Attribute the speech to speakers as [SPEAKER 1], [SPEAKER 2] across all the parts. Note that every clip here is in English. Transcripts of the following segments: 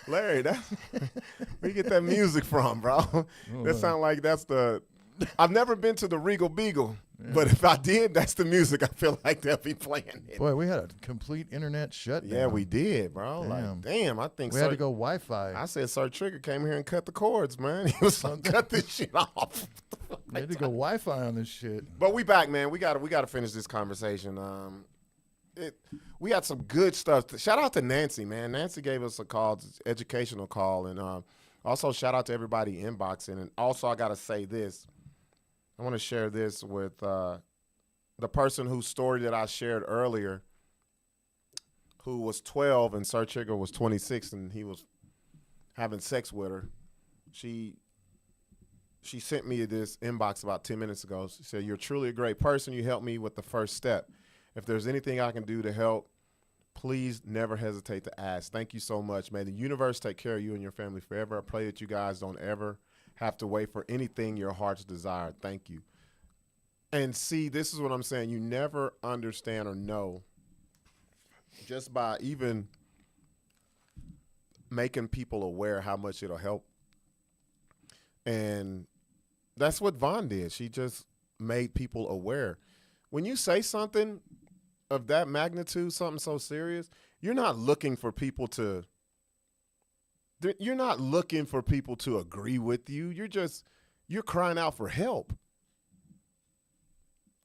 [SPEAKER 1] Larry, that's where you get that music from, bro? That sound like that's the. I've never been to the Regal Beagle, but if I did, that's the music. I feel like they'll be playing it.
[SPEAKER 2] Boy, we had a complete internet shutdown.
[SPEAKER 1] Yeah, we did, bro. Like, damn, I think
[SPEAKER 2] we had to go Wi-Fi.
[SPEAKER 1] I said Sir Trigger came here and cut the cords, man. He was like, cut this shit off.
[SPEAKER 2] We had to go Wi-Fi on this shit.
[SPEAKER 1] But we back, man. We gotta finish this conversation. We had some good stuff. Shout out to Nancy, man. Nancy gave us a call, educational call, and also shout out to everybody inboxing. And also, I gotta say this. I want to share this with the person whose story that I shared earlier, who was 12 and Sir Trigger was 26, and he was having sex with her. She sent me this inbox about 10 minutes ago. She said, "You're truly a great person. You helped me with the first step. If there's anything I can do to help, please never hesitate to ask. Thank you so much. May the universe take care of you and your family forever. I pray that you guys don't ever have to wait for anything your heart's desire. Thank you." And see, this is what I'm saying. You never understand or know just by even making people aware how much it'll help. And that's what Vaughn did. She just made people aware. When you say something of that magnitude, something so serious, you're not looking for people to agree with you. You're crying out for help.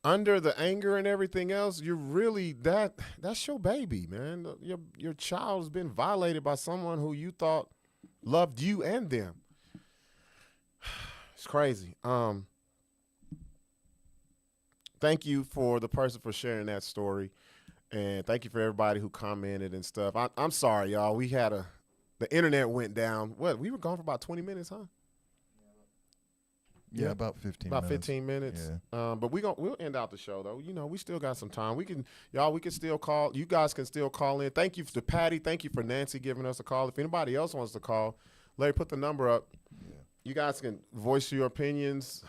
[SPEAKER 1] Under the anger and everything else, you're really that's your baby, man. Your child's been violated by someone who you thought loved you and them. It's crazy. Thank you for the person for sharing that story, and thank you for everybody who commented and stuff. I'm sorry, y'all. The internet went down. What? We were gone for about 20 minutes, huh?
[SPEAKER 2] Yeah, about 15
[SPEAKER 1] about
[SPEAKER 2] minutes.
[SPEAKER 1] 15 minutes.
[SPEAKER 2] Yeah.
[SPEAKER 1] But we'll end out the show, though. You know, we still got some time. We can still call. You guys can still call in. Thank you to Patty. Thank you for Nancy giving us a call. If anybody else wants to call, Larry, put the number up. Yeah. You guys can voice your opinions.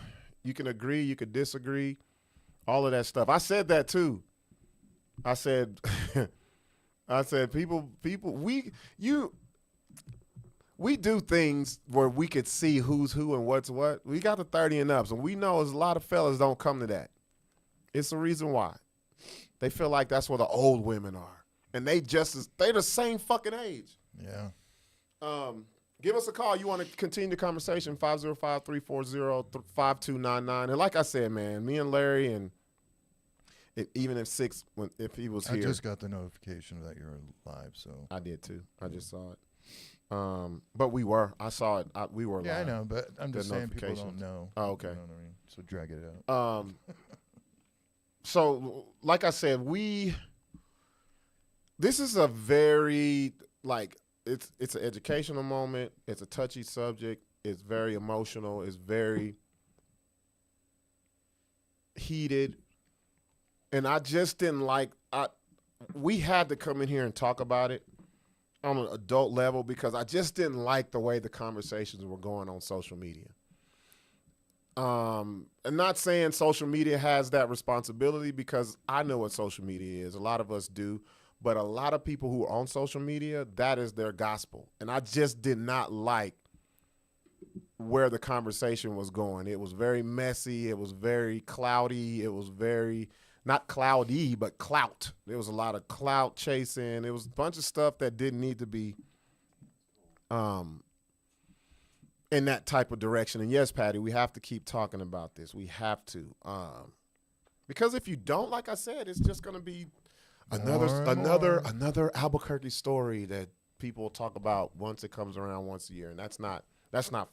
[SPEAKER 1] You can agree. You can disagree. All of that stuff. I said that, too. I said, people, we do things where we could see who's who and what's what. We got the 30 and ups, and we know there's a lot of fellas don't come to that. It's the reason why. They feel like that's where the old women are. And they the same fucking age.
[SPEAKER 2] Yeah.
[SPEAKER 1] Give us a call. You want to continue the conversation, 505-340-5299. And like I said, man, me and Larry, and even if Sixx, if he was here.
[SPEAKER 2] I just got the notification that you're live, so.
[SPEAKER 1] I did, too. I just saw it. But I saw it. We were live.
[SPEAKER 2] Yeah, I know, but I'm just saying people don't know.
[SPEAKER 1] Oh, okay.
[SPEAKER 2] You know what I mean? So drag it out.
[SPEAKER 1] So, like I said, this is a very, it's an educational moment. It's a touchy subject. It's very emotional. It's very heated. And I just didn't we had to come in here and talk about it on an adult level because I just didn't like the way the conversations were going on social media. And not saying social media has that responsibility because I know what social media is. A lot of us do. But a lot of people who are on social media, that is their gospel. And I just did not like where the conversation was going. It was very messy. It was very cloudy. It was very, not cloudy, but clout. There was a lot of clout chasing. It was a bunch of stuff that didn't need to be in that type of direction. And yes, Patty, we have to keep talking about this. We have to. Because if you don't, like I said, it's just going to be another Albuquerque story that people talk about once it comes around once a year, and that's not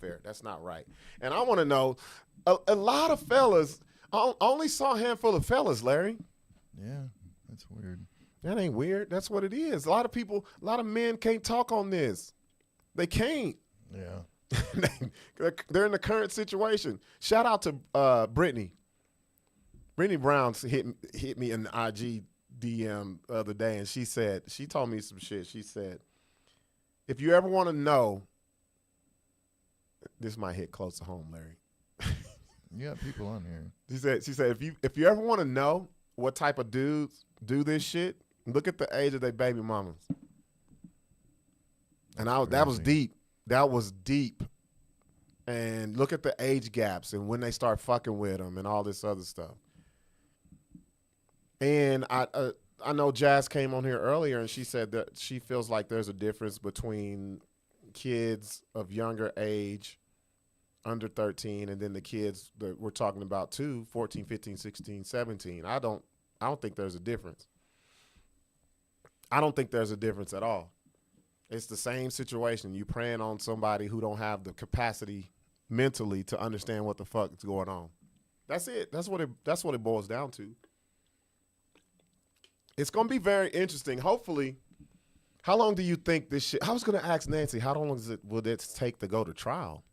[SPEAKER 1] fair. That's not right. And I want to know, a lot of fellas, I only saw a handful of fellas, Larry.
[SPEAKER 2] Yeah, that's weird.
[SPEAKER 1] That ain't weird. That's what it is. A lot of men can't talk on this. They can't.
[SPEAKER 2] Yeah.
[SPEAKER 1] They're in the current situation. Shout out to Brittany. Brittany Brown hit me in the IG DM the other day, and she told me some shit. She said, if you ever want to know, this might hit close to home, Larry.
[SPEAKER 2] You got people on here.
[SPEAKER 1] She said if you ever want to know what type of dudes do this shit, look at the age of their baby mamas. And that was deep. That was deep. And look at the age gaps and when they start fucking with them and all this other stuff. And I know Jazz came on here earlier and she said that she feels like there's a difference between kids of younger age, under 13, and then the kids that we're talking about too, 14, 15, 16, 17. I don't think there's a difference. I don't think there's a difference at all. It's the same situation. You preying on somebody who don't have the capacity mentally to understand what the fuck is going on. That's it. That's what it boils down to. It's going to be very interesting. Hopefully, how long do you think this shit? I was going to ask Nancy, how long will it take to go to trial?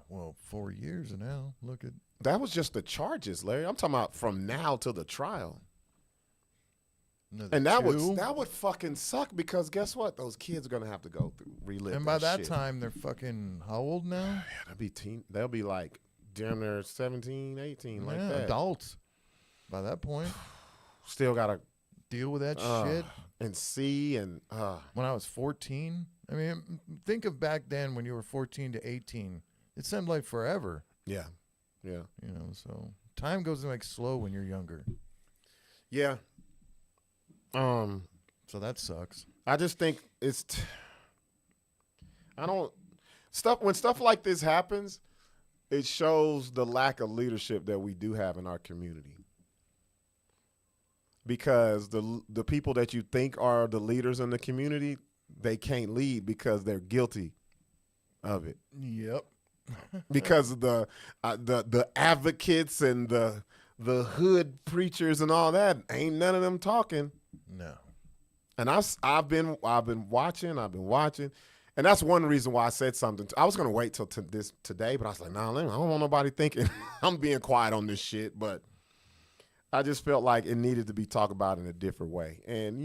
[SPEAKER 2] Well, 4 years now. Look at
[SPEAKER 1] that was just the charges, Larry. I'm talking about from now to the trial. And that would fucking suck because guess what? Those kids are gonna have to go through relive.
[SPEAKER 2] And by that
[SPEAKER 1] shit.
[SPEAKER 2] time, they're fucking how old now?
[SPEAKER 1] Yeah, they'll be like damn near 17, 18, like that.
[SPEAKER 2] Adults. By that point,
[SPEAKER 1] still gotta
[SPEAKER 2] deal with that shit
[SPEAKER 1] and see and.
[SPEAKER 2] When I was 14, I mean, think of back then when you were 14 to 18. It seemed like forever.
[SPEAKER 1] Yeah.
[SPEAKER 2] So time goes like slow when you're younger.
[SPEAKER 1] Yeah.
[SPEAKER 2] So that sucks.
[SPEAKER 1] I just think when stuff like this happens, it shows the lack of leadership that we do have in our community. Because the people that you think are the leaders in the community, they can't lead because they're guilty of it.
[SPEAKER 2] Yep.
[SPEAKER 1] Because of the advocates and the hood preachers and all that, ain't none of them talking.
[SPEAKER 2] No.
[SPEAKER 1] And I've been watching, and that's one reason why I said something. I was gonna wait till today, but I was like, nah, I don't want nobody thinking I'm being quiet on this shit. But I just felt like it needed to be talked about in a different way, and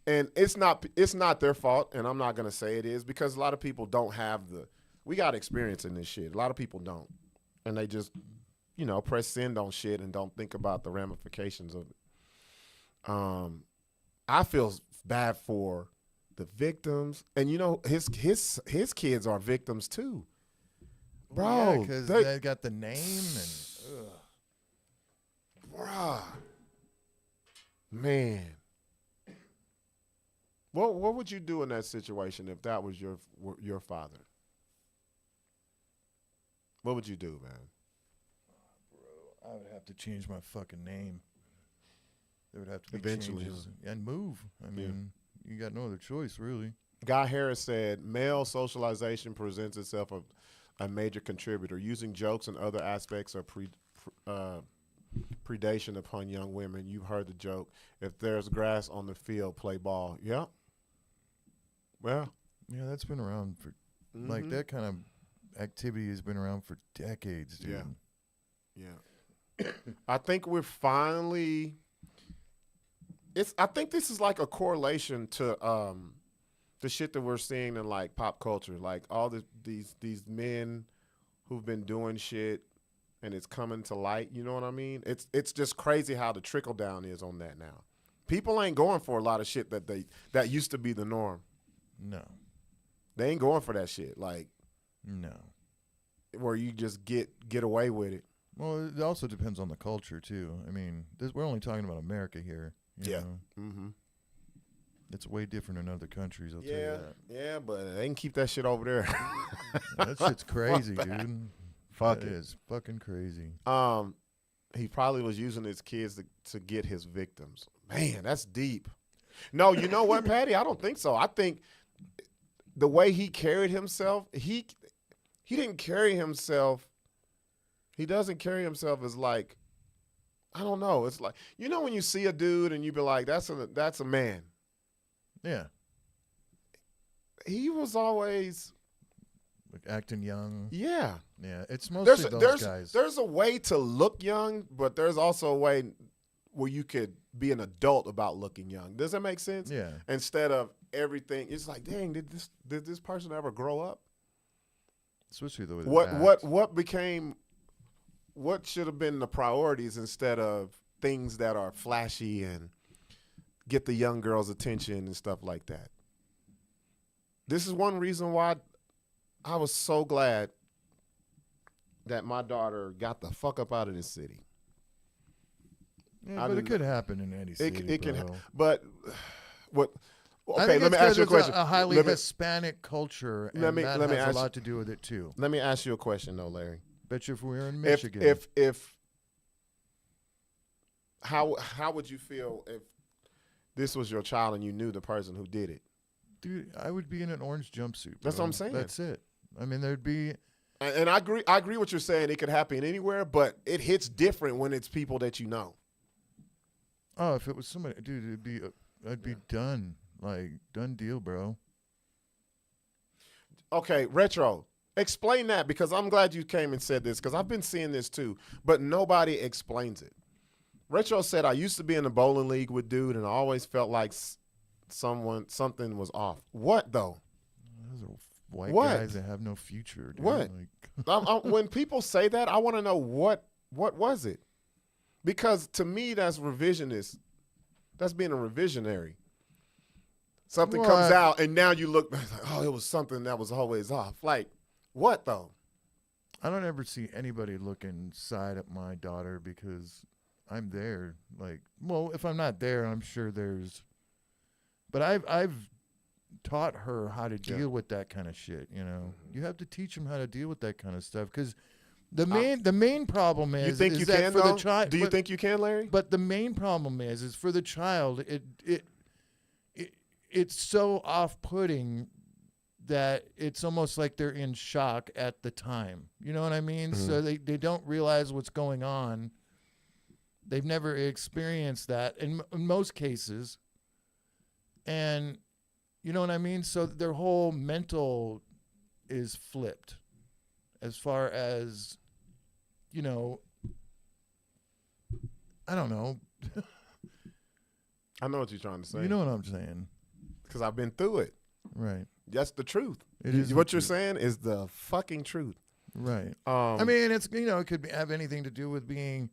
[SPEAKER 1] and it's not their fault, and I'm not gonna say it is because a lot of people don't have we got experience in this shit. A lot of people don't, and they just press send on shit and don't think about the ramifications of it. I feel bad for the victims, and his kids are victims too, bro.
[SPEAKER 2] Yeah, because they got the name and,
[SPEAKER 1] bruh, man. What would you do in that situation if that was your father? What would you do, man?
[SPEAKER 2] Bro, I would have to change my fucking name. There would have to be
[SPEAKER 1] eventually
[SPEAKER 2] changes and move. I mean, you got no other choice, really.
[SPEAKER 1] Guy Harris said, male socialization presents itself a major contributor, using jokes and other aspects of predation upon young women. You've heard the joke. If there's grass on the field, play ball. Yeah. Well.
[SPEAKER 2] Yeah, that's been around for, like, that kind of activity has been around for decades, dude.
[SPEAKER 1] Yeah. I think we're finally... I think this is like a correlation to the shit that we're seeing in like pop culture, like all these men who've been doing shit and it's coming to light. You know what I mean? It's just crazy how the trickle down is on that now. People ain't going for a lot of shit that used to be the norm.
[SPEAKER 2] No,
[SPEAKER 1] they ain't going for that shit. Like
[SPEAKER 2] no,
[SPEAKER 1] where you just get away with it.
[SPEAKER 2] Well, it also depends on the culture too. I mean, we're only talking about America here. You know? Mm-hmm. It's way different in other countries, I'll tell you that.
[SPEAKER 1] Yeah, but they can keep that shit over there.
[SPEAKER 2] That shit's crazy, dude.
[SPEAKER 1] Fuck it.
[SPEAKER 2] That is fucking crazy.
[SPEAKER 1] He probably was using his kids to get his victims. Man, that's deep. No, you know what, Patty? I don't think so. I think the way he carried himself, he didn't carry himself. He doesn't carry himself as like, I don't know. It's like, when you see a dude and you be like, that's a man.
[SPEAKER 2] Yeah.
[SPEAKER 1] He was always
[SPEAKER 2] like acting young.
[SPEAKER 1] Yeah.
[SPEAKER 2] Yeah. It's mostly those guys.
[SPEAKER 1] There's a way to look young, but there's also a way where you could be an adult about looking young. Does that make sense?
[SPEAKER 2] Yeah.
[SPEAKER 1] Instead of everything, it's like, dang, did this person ever grow up?
[SPEAKER 2] Especially the way
[SPEAKER 1] what should have been the priorities instead of things that are flashy and get the young girls' attention and stuff like that? This is one reason why I was so glad that my daughter got the fuck up out of this city.
[SPEAKER 2] Yeah, but it could happen in any city,
[SPEAKER 1] it
[SPEAKER 2] bro.
[SPEAKER 1] can, but what?
[SPEAKER 2] I
[SPEAKER 1] Okay,
[SPEAKER 2] think
[SPEAKER 1] let me ask you a
[SPEAKER 2] it's
[SPEAKER 1] question.
[SPEAKER 2] A highly Hispanic culture, and that has a lot to do with it too.
[SPEAKER 1] Let me ask you a question, though, Larry.
[SPEAKER 2] Bet you if we were in Michigan,
[SPEAKER 1] if how would you feel if this was your child and you knew the person who did it?
[SPEAKER 2] Dude, I would be in an orange jumpsuit. Bro.
[SPEAKER 1] That's what I'm saying.
[SPEAKER 2] That's it. I mean, there'd be.
[SPEAKER 1] And I agree what you're saying. It could happen anywhere, but it hits different when it's people that you know.
[SPEAKER 2] Oh, if it was somebody, dude, I'd be done. Like, done deal, bro.
[SPEAKER 1] Okay, Retro, explain that, because I'm glad you came and said this, because I've been seeing this too, but nobody explains it. Retro said, I used to be in the bowling league with dude, and I always felt like something was off. What, though?
[SPEAKER 2] Those are white guys that have no future. Dude.
[SPEAKER 1] What? When people say that, I want to know what was it? Because to me, that's revisionist. That's being a revisionary. Something comes out, and now you look back like, oh, it was something that was always off. Like, what, though?
[SPEAKER 2] I don't ever see anybody looking side at my daughter because I'm there. Like, well, if I'm not there, I'm sure there's. But I've taught her how to deal with that kind of shit. You know, you have to teach them how to deal with that kind of stuff because the main problem is.
[SPEAKER 1] You think you can,
[SPEAKER 2] for
[SPEAKER 1] though?
[SPEAKER 2] the child?
[SPEAKER 1] Do you think you can, Larry?
[SPEAKER 2] But the main problem is for the child. It's so off-putting that it's almost like they're in shock at the time. You know what I mean? Mm-hmm. So they don't realize what's going on. They've never experienced that in most cases. And you know what I mean? So their whole mental is flipped as far as, you know, I don't know.
[SPEAKER 1] I know what you're trying to say.
[SPEAKER 2] You know what I'm saying.
[SPEAKER 1] Because I've been through it.
[SPEAKER 2] Right.
[SPEAKER 1] That's the truth.
[SPEAKER 2] It is
[SPEAKER 1] what you're saying is the fucking truth.
[SPEAKER 2] Right. I mean, it's, you know, it could have anything to do with being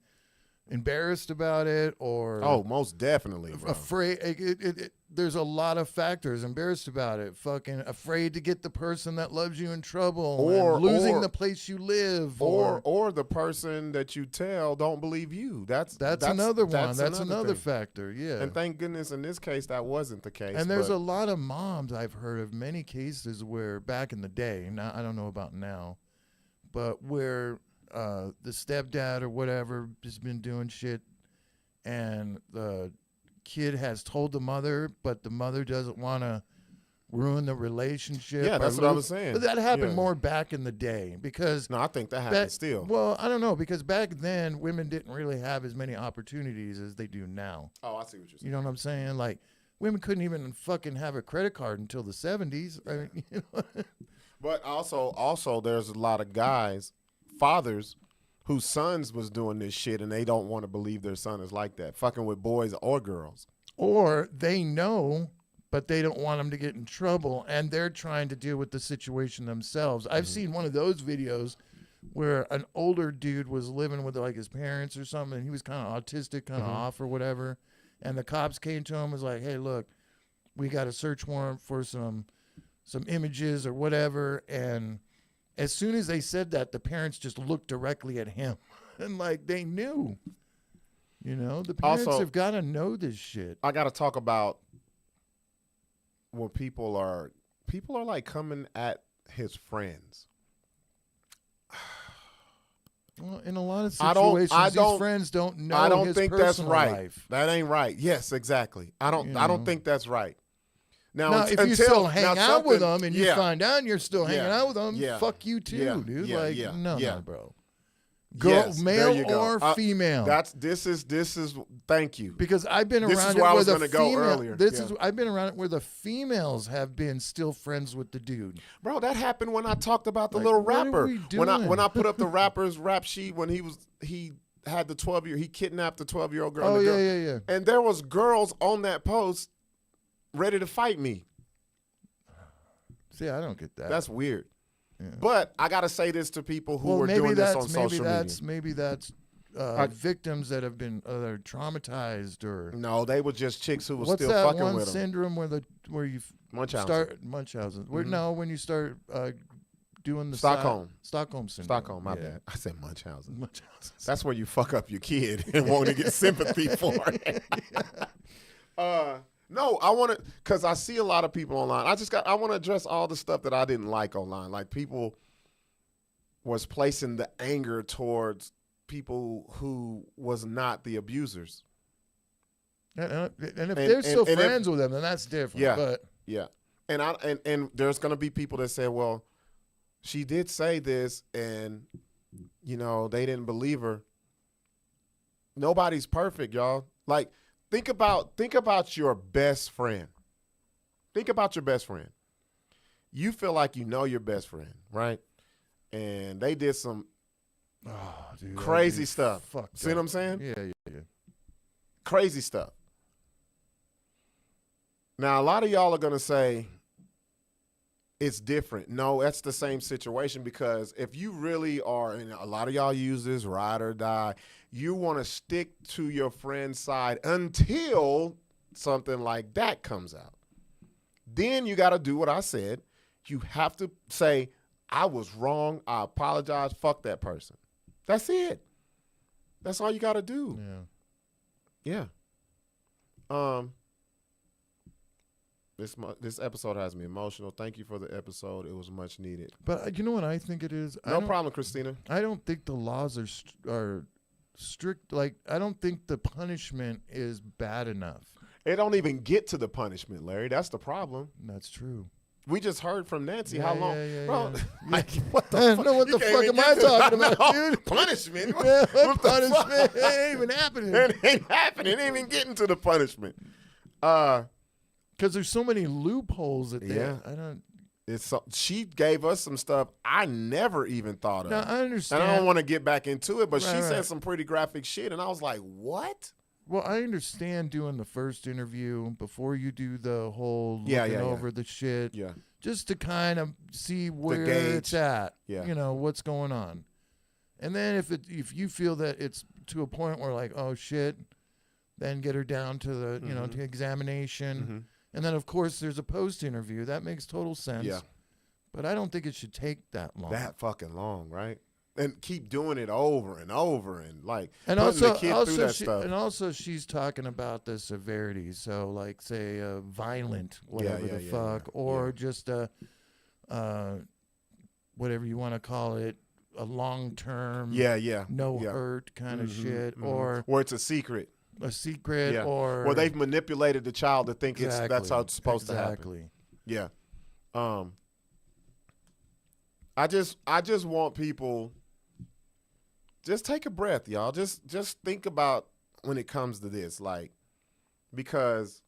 [SPEAKER 2] embarrassed about it or
[SPEAKER 1] most definitely, bro.
[SPEAKER 2] Afraid. There's a lot of factors. Embarrassed about it, fucking afraid to get the person that loves you in trouble, or losing the place you live,
[SPEAKER 1] or the person that you tell don't believe you. That's
[SPEAKER 2] another one. That's another factor. Yeah.
[SPEAKER 1] And thank goodness in this case that wasn't the case.
[SPEAKER 2] And there's a lot of moms I've heard of many cases where back in the day, now I don't know about now, but where the stepdad or whatever has been doing shit, and the kid has told the mother, but the mother doesn't want to ruin the relationship.
[SPEAKER 1] Yeah, that's what I was saying.
[SPEAKER 2] But that happened more back in the day because.
[SPEAKER 1] No, I think that happens still.
[SPEAKER 2] Well, I don't know, because back then women didn't really have as many opportunities as they do now.
[SPEAKER 1] Oh, I see what you're saying.
[SPEAKER 2] You know what I'm saying? Like women couldn't even fucking have a credit card until the 70s. I mean, you know?
[SPEAKER 1] But also there's a lot of guys, fathers, whose sons was doing this shit and they don't want to believe their son is like that, fucking with boys or girls.
[SPEAKER 2] Or they know, but they don't want them to get in trouble, and they're trying to deal with the situation themselves. I've seen one of those videos where an older dude was living with like his parents or something, and he was kind of autistic, kind of off or whatever, and the cops came to him and was like, hey, look, we got a search warrant for some images or whatever, and as soon as they said that, the parents just looked directly at him and like they knew. You know, the parents have got to know this shit.
[SPEAKER 1] I got to talk about when people are like coming at his friends.
[SPEAKER 2] Well, in a lot of situations, these friends don't know. I don't think that's
[SPEAKER 1] right.
[SPEAKER 2] Life.
[SPEAKER 1] That ain't right. Yes, exactly. I don't think that's right. Now
[SPEAKER 2] if you still hang out with them and you find out you're still hanging out with them, fuck you too, dude. No, bro. Girl, male or female.
[SPEAKER 1] This is. Thank you.
[SPEAKER 2] Because I've been around it where the female. I've been around it where the females have been still friends with the dude.
[SPEAKER 1] Bro, that happened when I talked about the little rapper. When I put up the rapper's rap sheet when he had the 12-year, he kidnapped the 12-year-old girl.
[SPEAKER 2] Oh yeah.
[SPEAKER 1] And there was girls on that post ready to fight me.
[SPEAKER 2] See, I don't get that.
[SPEAKER 1] That's weird. Yeah. But I got to say this to people who are doing this on social media.
[SPEAKER 2] Maybe that's victims that have been that are traumatized or
[SPEAKER 1] No, they were just chicks who were
[SPEAKER 2] what's
[SPEAKER 1] still
[SPEAKER 2] that
[SPEAKER 1] fucking
[SPEAKER 2] one
[SPEAKER 1] with them.
[SPEAKER 2] syndrome where you
[SPEAKER 1] Munchausen.
[SPEAKER 2] start Munchausen. No, when you start doing the
[SPEAKER 1] Stockholm.
[SPEAKER 2] Stockholm syndrome.
[SPEAKER 1] Stockholm, my bad. I said Munchausen.
[SPEAKER 2] Munchausen.
[SPEAKER 1] That's where you fuck up your kid and want to get sympathy for it. No, I want to, because I see a lot of people online. I want to address all the stuff that I didn't like online. Like people was placing the anger towards people who was not the abusers.
[SPEAKER 2] And if they're still friends with them, then that's different.
[SPEAKER 1] Yeah,
[SPEAKER 2] but
[SPEAKER 1] yeah. And there's going to be people that say, well, she did say this and, you know, they didn't believe her. Nobody's perfect, y'all. Like, think about your best friend. Think about your best friend. You feel like you know your best friend, right? And they did some crazy stuff. See what I'm saying?
[SPEAKER 2] Yeah.
[SPEAKER 1] Crazy stuff. Now, a lot of y'all are going to say it's different. No, that's the same situation, because if you really are, and a lot of y'all use this ride or die, you want to stick to your friend's side until something like that comes out. Then you got to do what I said. You have to say, I was wrong. I apologize. Fuck that person. That's it. That's all you got to do.
[SPEAKER 2] Yeah.
[SPEAKER 1] This episode has me emotional. Thank you for the episode. It was much needed.
[SPEAKER 2] But you know what I think it is?
[SPEAKER 1] No problem, Christina.
[SPEAKER 2] I don't think the laws are strict. Like, I don't think the punishment is bad enough.
[SPEAKER 1] It don't even get to the punishment, Larry. That's the problem.
[SPEAKER 2] That's true.
[SPEAKER 1] We just heard from Nancy how long, bro.
[SPEAKER 2] Yeah.
[SPEAKER 1] Like, what the fuck?
[SPEAKER 2] No, what the fuck am I talking about, dude?
[SPEAKER 1] Punishment.
[SPEAKER 2] Yeah,
[SPEAKER 1] What the
[SPEAKER 2] punishment?
[SPEAKER 1] fuck?
[SPEAKER 2] It ain't even happening.
[SPEAKER 1] It ain't happening. It ain't even getting to the punishment.
[SPEAKER 2] Because there's so many loopholes that I don't.
[SPEAKER 1] She gave us some stuff I never even thought of.
[SPEAKER 2] No, I understand.
[SPEAKER 1] And I don't want to get back into it, but she
[SPEAKER 2] Right.
[SPEAKER 1] said some pretty graphic shit, and I was like, what?
[SPEAKER 2] Well, I understand doing the first interview before you do the whole looking over the shit.
[SPEAKER 1] Yeah.
[SPEAKER 2] Just to kind of see where
[SPEAKER 1] gauge.
[SPEAKER 2] it's at.
[SPEAKER 1] Yeah.
[SPEAKER 2] You know, what's going on. And then if you feel that it's to a point where like, oh shit, then get her down to the, you know, to examination.
[SPEAKER 1] Mm-hmm.
[SPEAKER 2] And then of course there's a post interview. That makes total sense.
[SPEAKER 1] Yeah.
[SPEAKER 2] But I don't think it should take that long.
[SPEAKER 1] That fucking long, right? And keep doing it over and over and like
[SPEAKER 2] And
[SPEAKER 1] putting
[SPEAKER 2] also,
[SPEAKER 1] the kid through that stuff.
[SPEAKER 2] And also, she's talking about the severity. So, like, say, violent, whatever the fuck, or just whatever you want to call it, a long-term, no hurt kind of shit, or
[SPEAKER 1] it's a secret,
[SPEAKER 2] or
[SPEAKER 1] they've manipulated the child to think that's how it's supposed to happen. Yeah. I just want people. Just take a breath, y'all. Just think about when it comes to this, like, because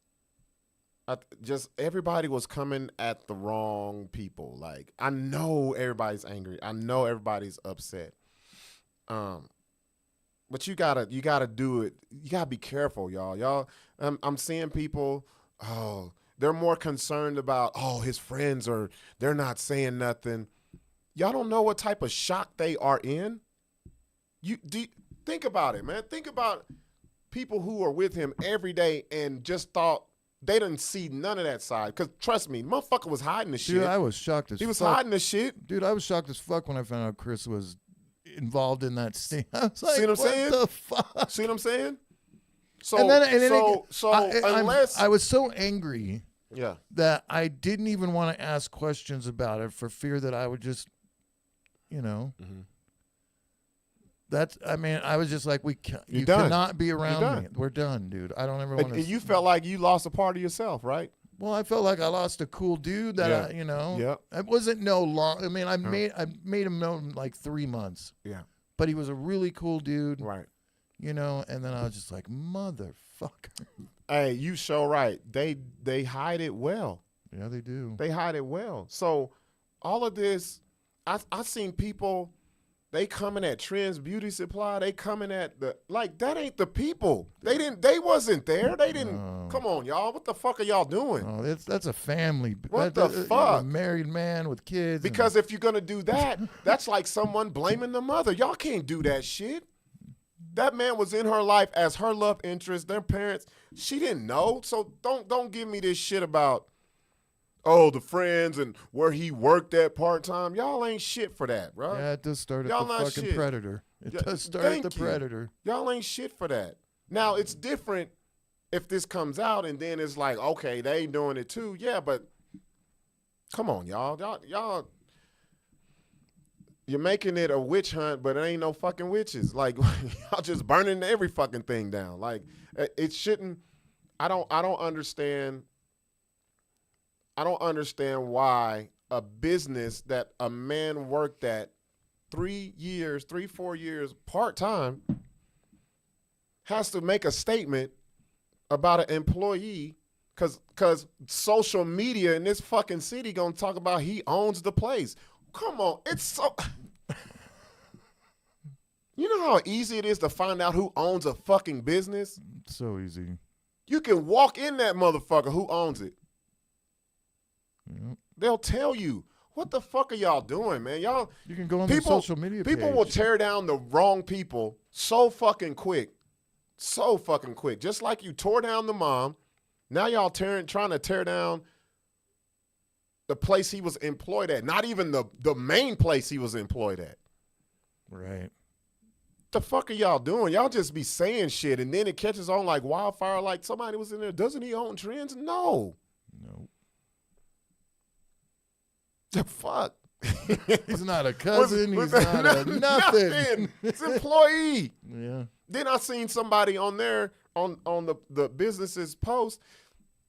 [SPEAKER 1] everybody was coming at the wrong people. Like, I know everybody's angry. I know everybody's upset. But you gotta do it. You gotta be careful, y'all. Y'all, I'm seeing people. Oh, they're more concerned about his friends they're not saying nothing. Y'all don't know what type of shock they are in. Think about it, man. Think about people who are with him every day and just thought they didn't see none of that side. Because trust me, motherfucker was hiding the shit.
[SPEAKER 2] Dude, I was shocked as fuck.
[SPEAKER 1] He was hiding the shit.
[SPEAKER 2] Dude, I was shocked as fuck when I found out Chris was involved in that sting. I was like,
[SPEAKER 1] see what I'm saying?
[SPEAKER 2] The fuck?
[SPEAKER 1] See what I'm saying? So,
[SPEAKER 2] I was so angry
[SPEAKER 1] Yeah.
[SPEAKER 2] that I didn't even want to ask questions about it for fear that I would just, you know.
[SPEAKER 1] Mm-hmm.
[SPEAKER 2] I was just like, you
[SPEAKER 1] done.
[SPEAKER 2] cannot be around me. We're done, dude. I don't ever want to.
[SPEAKER 1] And you felt like you lost a part of yourself, right?
[SPEAKER 2] Well, I felt like I lost a cool dude that it wasn't no long. I mean, I made him known like 3 months.
[SPEAKER 1] Yeah.
[SPEAKER 2] But he was a really cool dude.
[SPEAKER 1] Right.
[SPEAKER 2] You know, and then I was just like, motherfucker.
[SPEAKER 1] Hey, you so right. They hide it well.
[SPEAKER 2] Yeah, they do.
[SPEAKER 1] They hide it well. So all of this, I seen people, they coming at Trends Beauty Supply. They coming at that ain't the people. They wasn't there. They didn't. Come on, y'all. What the fuck are y'all doing?
[SPEAKER 2] Oh, that's a family.
[SPEAKER 1] What the fuck?
[SPEAKER 2] A married man with kids.
[SPEAKER 1] Because if you're gonna do that, that's like someone blaming the mother. Y'all can't do that shit. That man was in her life as her love interest. Their parents, she didn't know. So don't give me this shit about, oh, the friends and where he worked at part-time. Y'all ain't shit for that, bro.
[SPEAKER 2] Yeah, it does start at
[SPEAKER 1] Y'all
[SPEAKER 2] the
[SPEAKER 1] not
[SPEAKER 2] fucking
[SPEAKER 1] shit.
[SPEAKER 2] Predator. It
[SPEAKER 1] Yeah,
[SPEAKER 2] does start at the
[SPEAKER 1] thank you.
[SPEAKER 2] Predator.
[SPEAKER 1] Y'all ain't shit for that. Now, it's different if this comes out and then it's like, okay, they doing it too. Yeah, but come on, y'all. You're making it a witch hunt, but it ain't no fucking witches. Like, y'all just burning every fucking thing down. Like, it shouldn't. I don't understand. I don't understand why a business that a man worked at 4 years part-time has to make a statement about an employee because social media in this fucking city gonna talk about he owns the place. Come on, it's so... You know how easy it is to find out who owns a fucking business?
[SPEAKER 2] So easy.
[SPEAKER 1] You can walk in that motherfucker who owns it.
[SPEAKER 2] Yep.
[SPEAKER 1] They'll tell you. What the fuck are y'all doing, man? Y'all.
[SPEAKER 2] You can go on the social media page.
[SPEAKER 1] People will tear down the wrong people so fucking quick. So fucking quick. Just like you tore down the mom. Now y'all trying to tear down the place he was employed at. Not even the main place he was employed at.
[SPEAKER 2] Right.
[SPEAKER 1] The fuck are y'all doing? Y'all just be saying shit and then it catches on like wildfire like somebody was in there. Doesn't he own Trends? No.
[SPEAKER 2] Nope.
[SPEAKER 1] The fuck?
[SPEAKER 2] He's not a cousin. He's not a nothing.
[SPEAKER 1] It's employee.
[SPEAKER 2] Yeah.
[SPEAKER 1] Then I seen somebody on there on the business's post,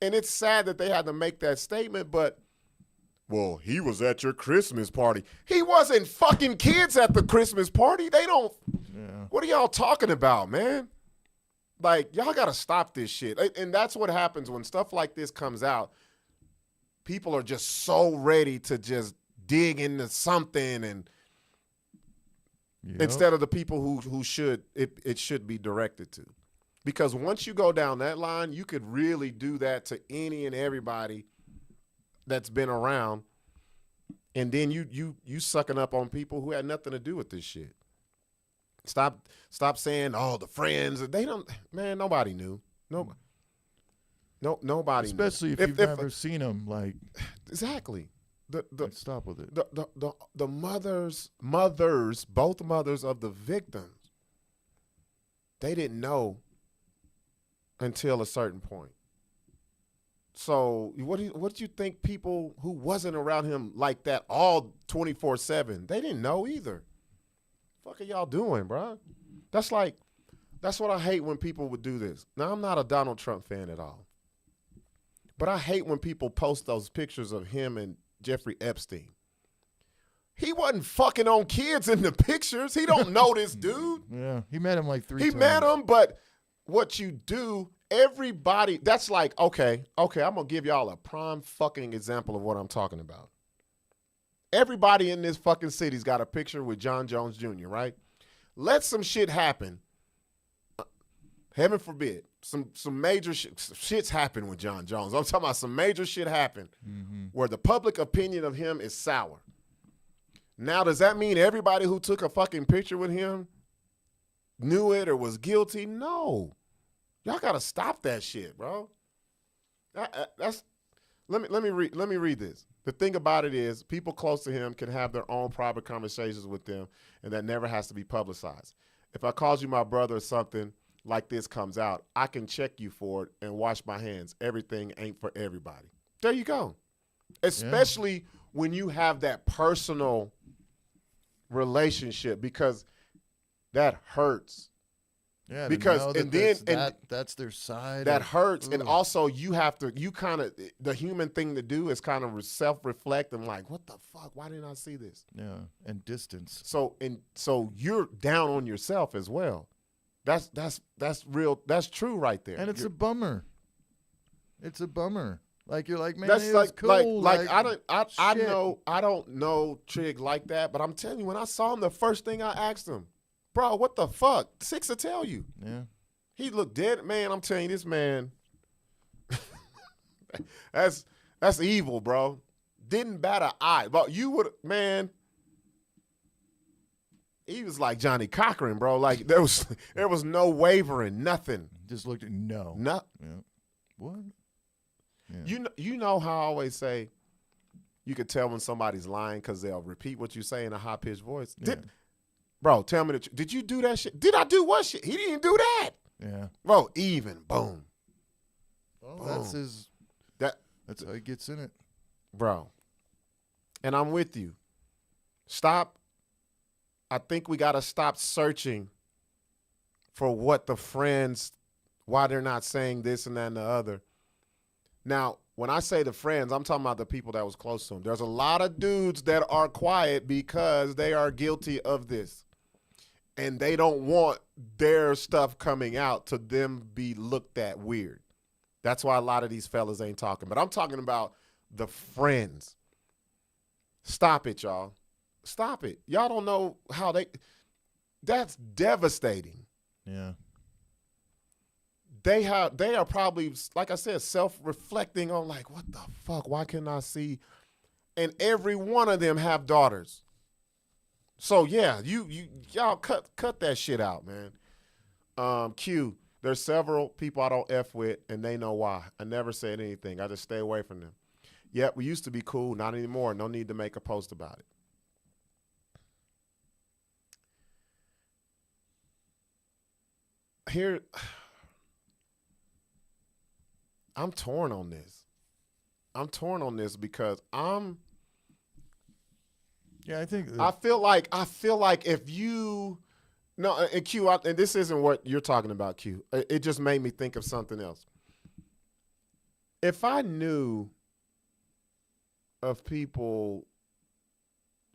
[SPEAKER 1] and it's sad that they had to make that statement, but well, he was at your Christmas party. He wasn't fucking kids at the Christmas party. They don't.
[SPEAKER 2] Yeah.
[SPEAKER 1] What are y'all talking about, man? Like, y'all got to stop this shit. And that's what happens when stuff like this comes out. People are just so ready to just dig into something and instead of the people who should it should be directed to. Because once you go down that line, you could really do that to any and everybody that's been around, and then you sucking up on people who had nothing to do with this shit. Stop saying, oh, the friends. They don't, man, nobody knew. Nobody. No, nobody
[SPEAKER 2] Especially
[SPEAKER 1] knew.
[SPEAKER 2] if you've never seen them, like.
[SPEAKER 1] Exactly.
[SPEAKER 2] Stop with it.
[SPEAKER 1] The mothers, both mothers of the victims, they didn't know until a certain point. So what do you think people who wasn't around him like that all 24/7, they didn't know either. Fuck are y'all doing, bro? That's what I hate when people would do this. Now, I'm not a Donald Trump fan at all. But I hate when people post those pictures of him and Jeffrey Epstein. He wasn't fucking on kids in the pictures. He don't know this dude.
[SPEAKER 2] Yeah, he met him like 3 times.
[SPEAKER 1] He met him, but what you do, everybody, that's like, okay, I'm going to give y'all a prime fucking example of what I'm talking about. Everybody in this fucking city's got a picture with John Jones Jr., right? Let some shit happen. Heaven forbid. Some major shits happen with John Jones. I'm talking about some major shit happen where the public opinion of him is sour. Now, does that mean everybody who took a fucking picture with him knew it or was guilty? No. Y'all got to stop that shit, bro. Let me read this. The thing about it is people close to him can have their own private conversations with them, and that never has to be publicized. If I called you my brother or something like this comes out, I can check you for it and wash my hands. Everything ain't for everybody. There you go. Especially when you have that personal relationship, because that hurts.
[SPEAKER 2] Yeah,
[SPEAKER 1] because
[SPEAKER 2] that's their side.
[SPEAKER 1] That hurts, and also you kind of, the human thing to do is kind of self-reflect and like, what the fuck? Why didn't I see this?
[SPEAKER 2] Yeah, and distance.
[SPEAKER 1] So you're down on yourself as well. That's real. That's true right there.
[SPEAKER 2] And it's a bummer. It's a bummer. Like, you're like, man,
[SPEAKER 1] that's
[SPEAKER 2] it
[SPEAKER 1] like,
[SPEAKER 2] was cool.
[SPEAKER 1] I don't know Trig like that, but I'm telling you, when I saw him, the first thing I asked him, bro, what the fuck? Sixx will tell you.
[SPEAKER 2] Yeah.
[SPEAKER 1] He looked dead. Man, I'm telling you, this man, that's evil, bro. Didn't bat an eye. But you would, man, he was like Johnny Cochran, bro. Like there was no wavering, nothing.
[SPEAKER 2] Just looked at no.
[SPEAKER 1] No.
[SPEAKER 2] Yeah. What? Yeah.
[SPEAKER 1] You know how I always say you could tell when somebody's lying because they'll repeat what you say in a high pitched voice.
[SPEAKER 2] Yeah.
[SPEAKER 1] Bro, tell me did you do that shit? Did I do what shit? He didn't do that.
[SPEAKER 2] Yeah.
[SPEAKER 1] Bro, even boom.
[SPEAKER 2] Well,
[SPEAKER 1] Boom.
[SPEAKER 2] that's his. That's how he gets in it.
[SPEAKER 1] Bro. And I'm with you. Stop. I think we got to stop searching for what the friends, why they're not saying this and that and the other. Now, when I say the friends, I'm talking about the people that was close to him. There's a lot of dudes that are quiet because they are guilty of this. And they don't want their stuff coming out to them be looked at weird. That's why a lot of these fellas ain't talking. But I'm talking about the friends. Stop it, y'all. Stop it. Y'all don't know how that's devastating.
[SPEAKER 2] Yeah.
[SPEAKER 1] They are probably, like I said, self-reflecting on like, what the fuck? Why can't I see? And every one of them have daughters. So yeah, y'all cut that shit out, man. Q, there's several people I don't F with, and they know why. I never said anything. I just stay away from them. Yep, we used to be cool. Not anymore. No need to make a post about it. Here, I'm torn on this. I'm torn on this because
[SPEAKER 2] Yeah, I think.
[SPEAKER 1] I feel like if you, no, and Q, and this isn't what you're talking about, Q. It just made me think of something else. If I knew of people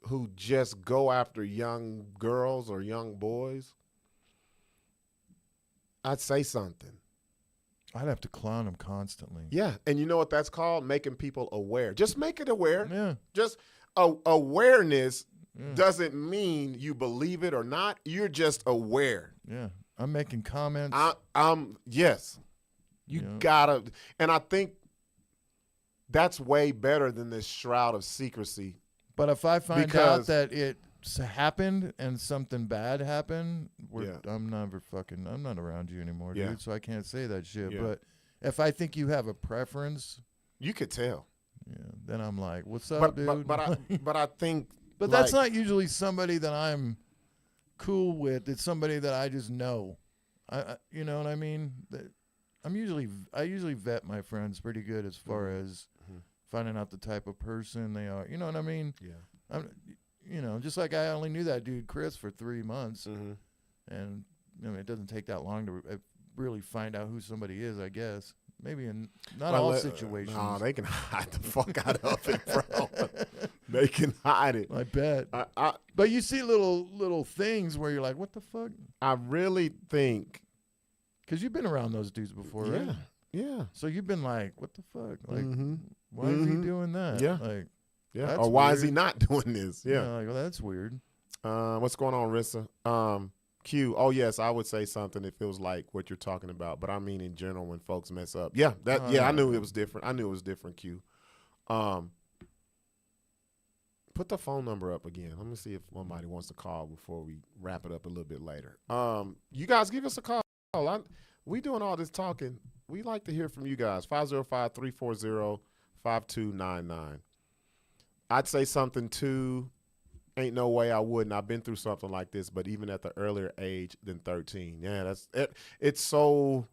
[SPEAKER 1] who just go after young girls or young boys, I'd say something.
[SPEAKER 2] I'd have to clown them constantly.
[SPEAKER 1] Yeah, and you know what that's called? Making people aware. Just make it aware.
[SPEAKER 2] Yeah.
[SPEAKER 1] Just awareness doesn't mean you believe it or not. You're just aware.
[SPEAKER 2] Yeah. I'm making comments.
[SPEAKER 1] Yes. You gotta, and I think that's way better than this shroud of secrecy.
[SPEAKER 2] But if I find out that it's happened and something bad happened, I'm not around you anymore, dude. So I can't say that shit.
[SPEAKER 1] Yeah.
[SPEAKER 2] But if I think you have a preference,
[SPEAKER 1] you could tell.
[SPEAKER 2] Yeah. Then I'm like, what's up, dude?
[SPEAKER 1] But I think.
[SPEAKER 2] But that's not usually somebody that I'm cool with. It's somebody that I just know. You know what I mean? I usually vet my friends pretty good as far as finding out the type of person they are. You know what I mean?
[SPEAKER 1] Yeah.
[SPEAKER 2] Just like I only knew that dude Chris for 3 months, and it doesn't take that long to really find out who somebody is. I guess maybe in not all situations.
[SPEAKER 1] No, they can hide the fuck out of it, bro. They can hide it.
[SPEAKER 2] I bet. But you see little things where you're like, what the fuck?
[SPEAKER 1] I really think.
[SPEAKER 2] Because you've been around those dudes before, right?
[SPEAKER 1] Yeah.
[SPEAKER 2] So you've been like, what the fuck? Like, why is he doing that?
[SPEAKER 1] Yeah.
[SPEAKER 2] Like,
[SPEAKER 1] yeah. Or why is he not doing this? Yeah.
[SPEAKER 2] Like, well, that's weird.
[SPEAKER 1] What's going on, Rissa? Q. Oh yes, I would say something if it was like what you're talking about, but I mean in general when folks mess up. Yeah. I knew it was different. I knew it was different. Q. Put the phone number up again. Let me see if somebody wants to call before we wrap it up a little bit later. You guys give us a call. We doing all this talking. We like to hear from you guys. 505-340-5299. I'd say something too. Ain't no way I wouldn't. I've been through something like this, but even at the earlier age than 13. Yeah, that's it. It's so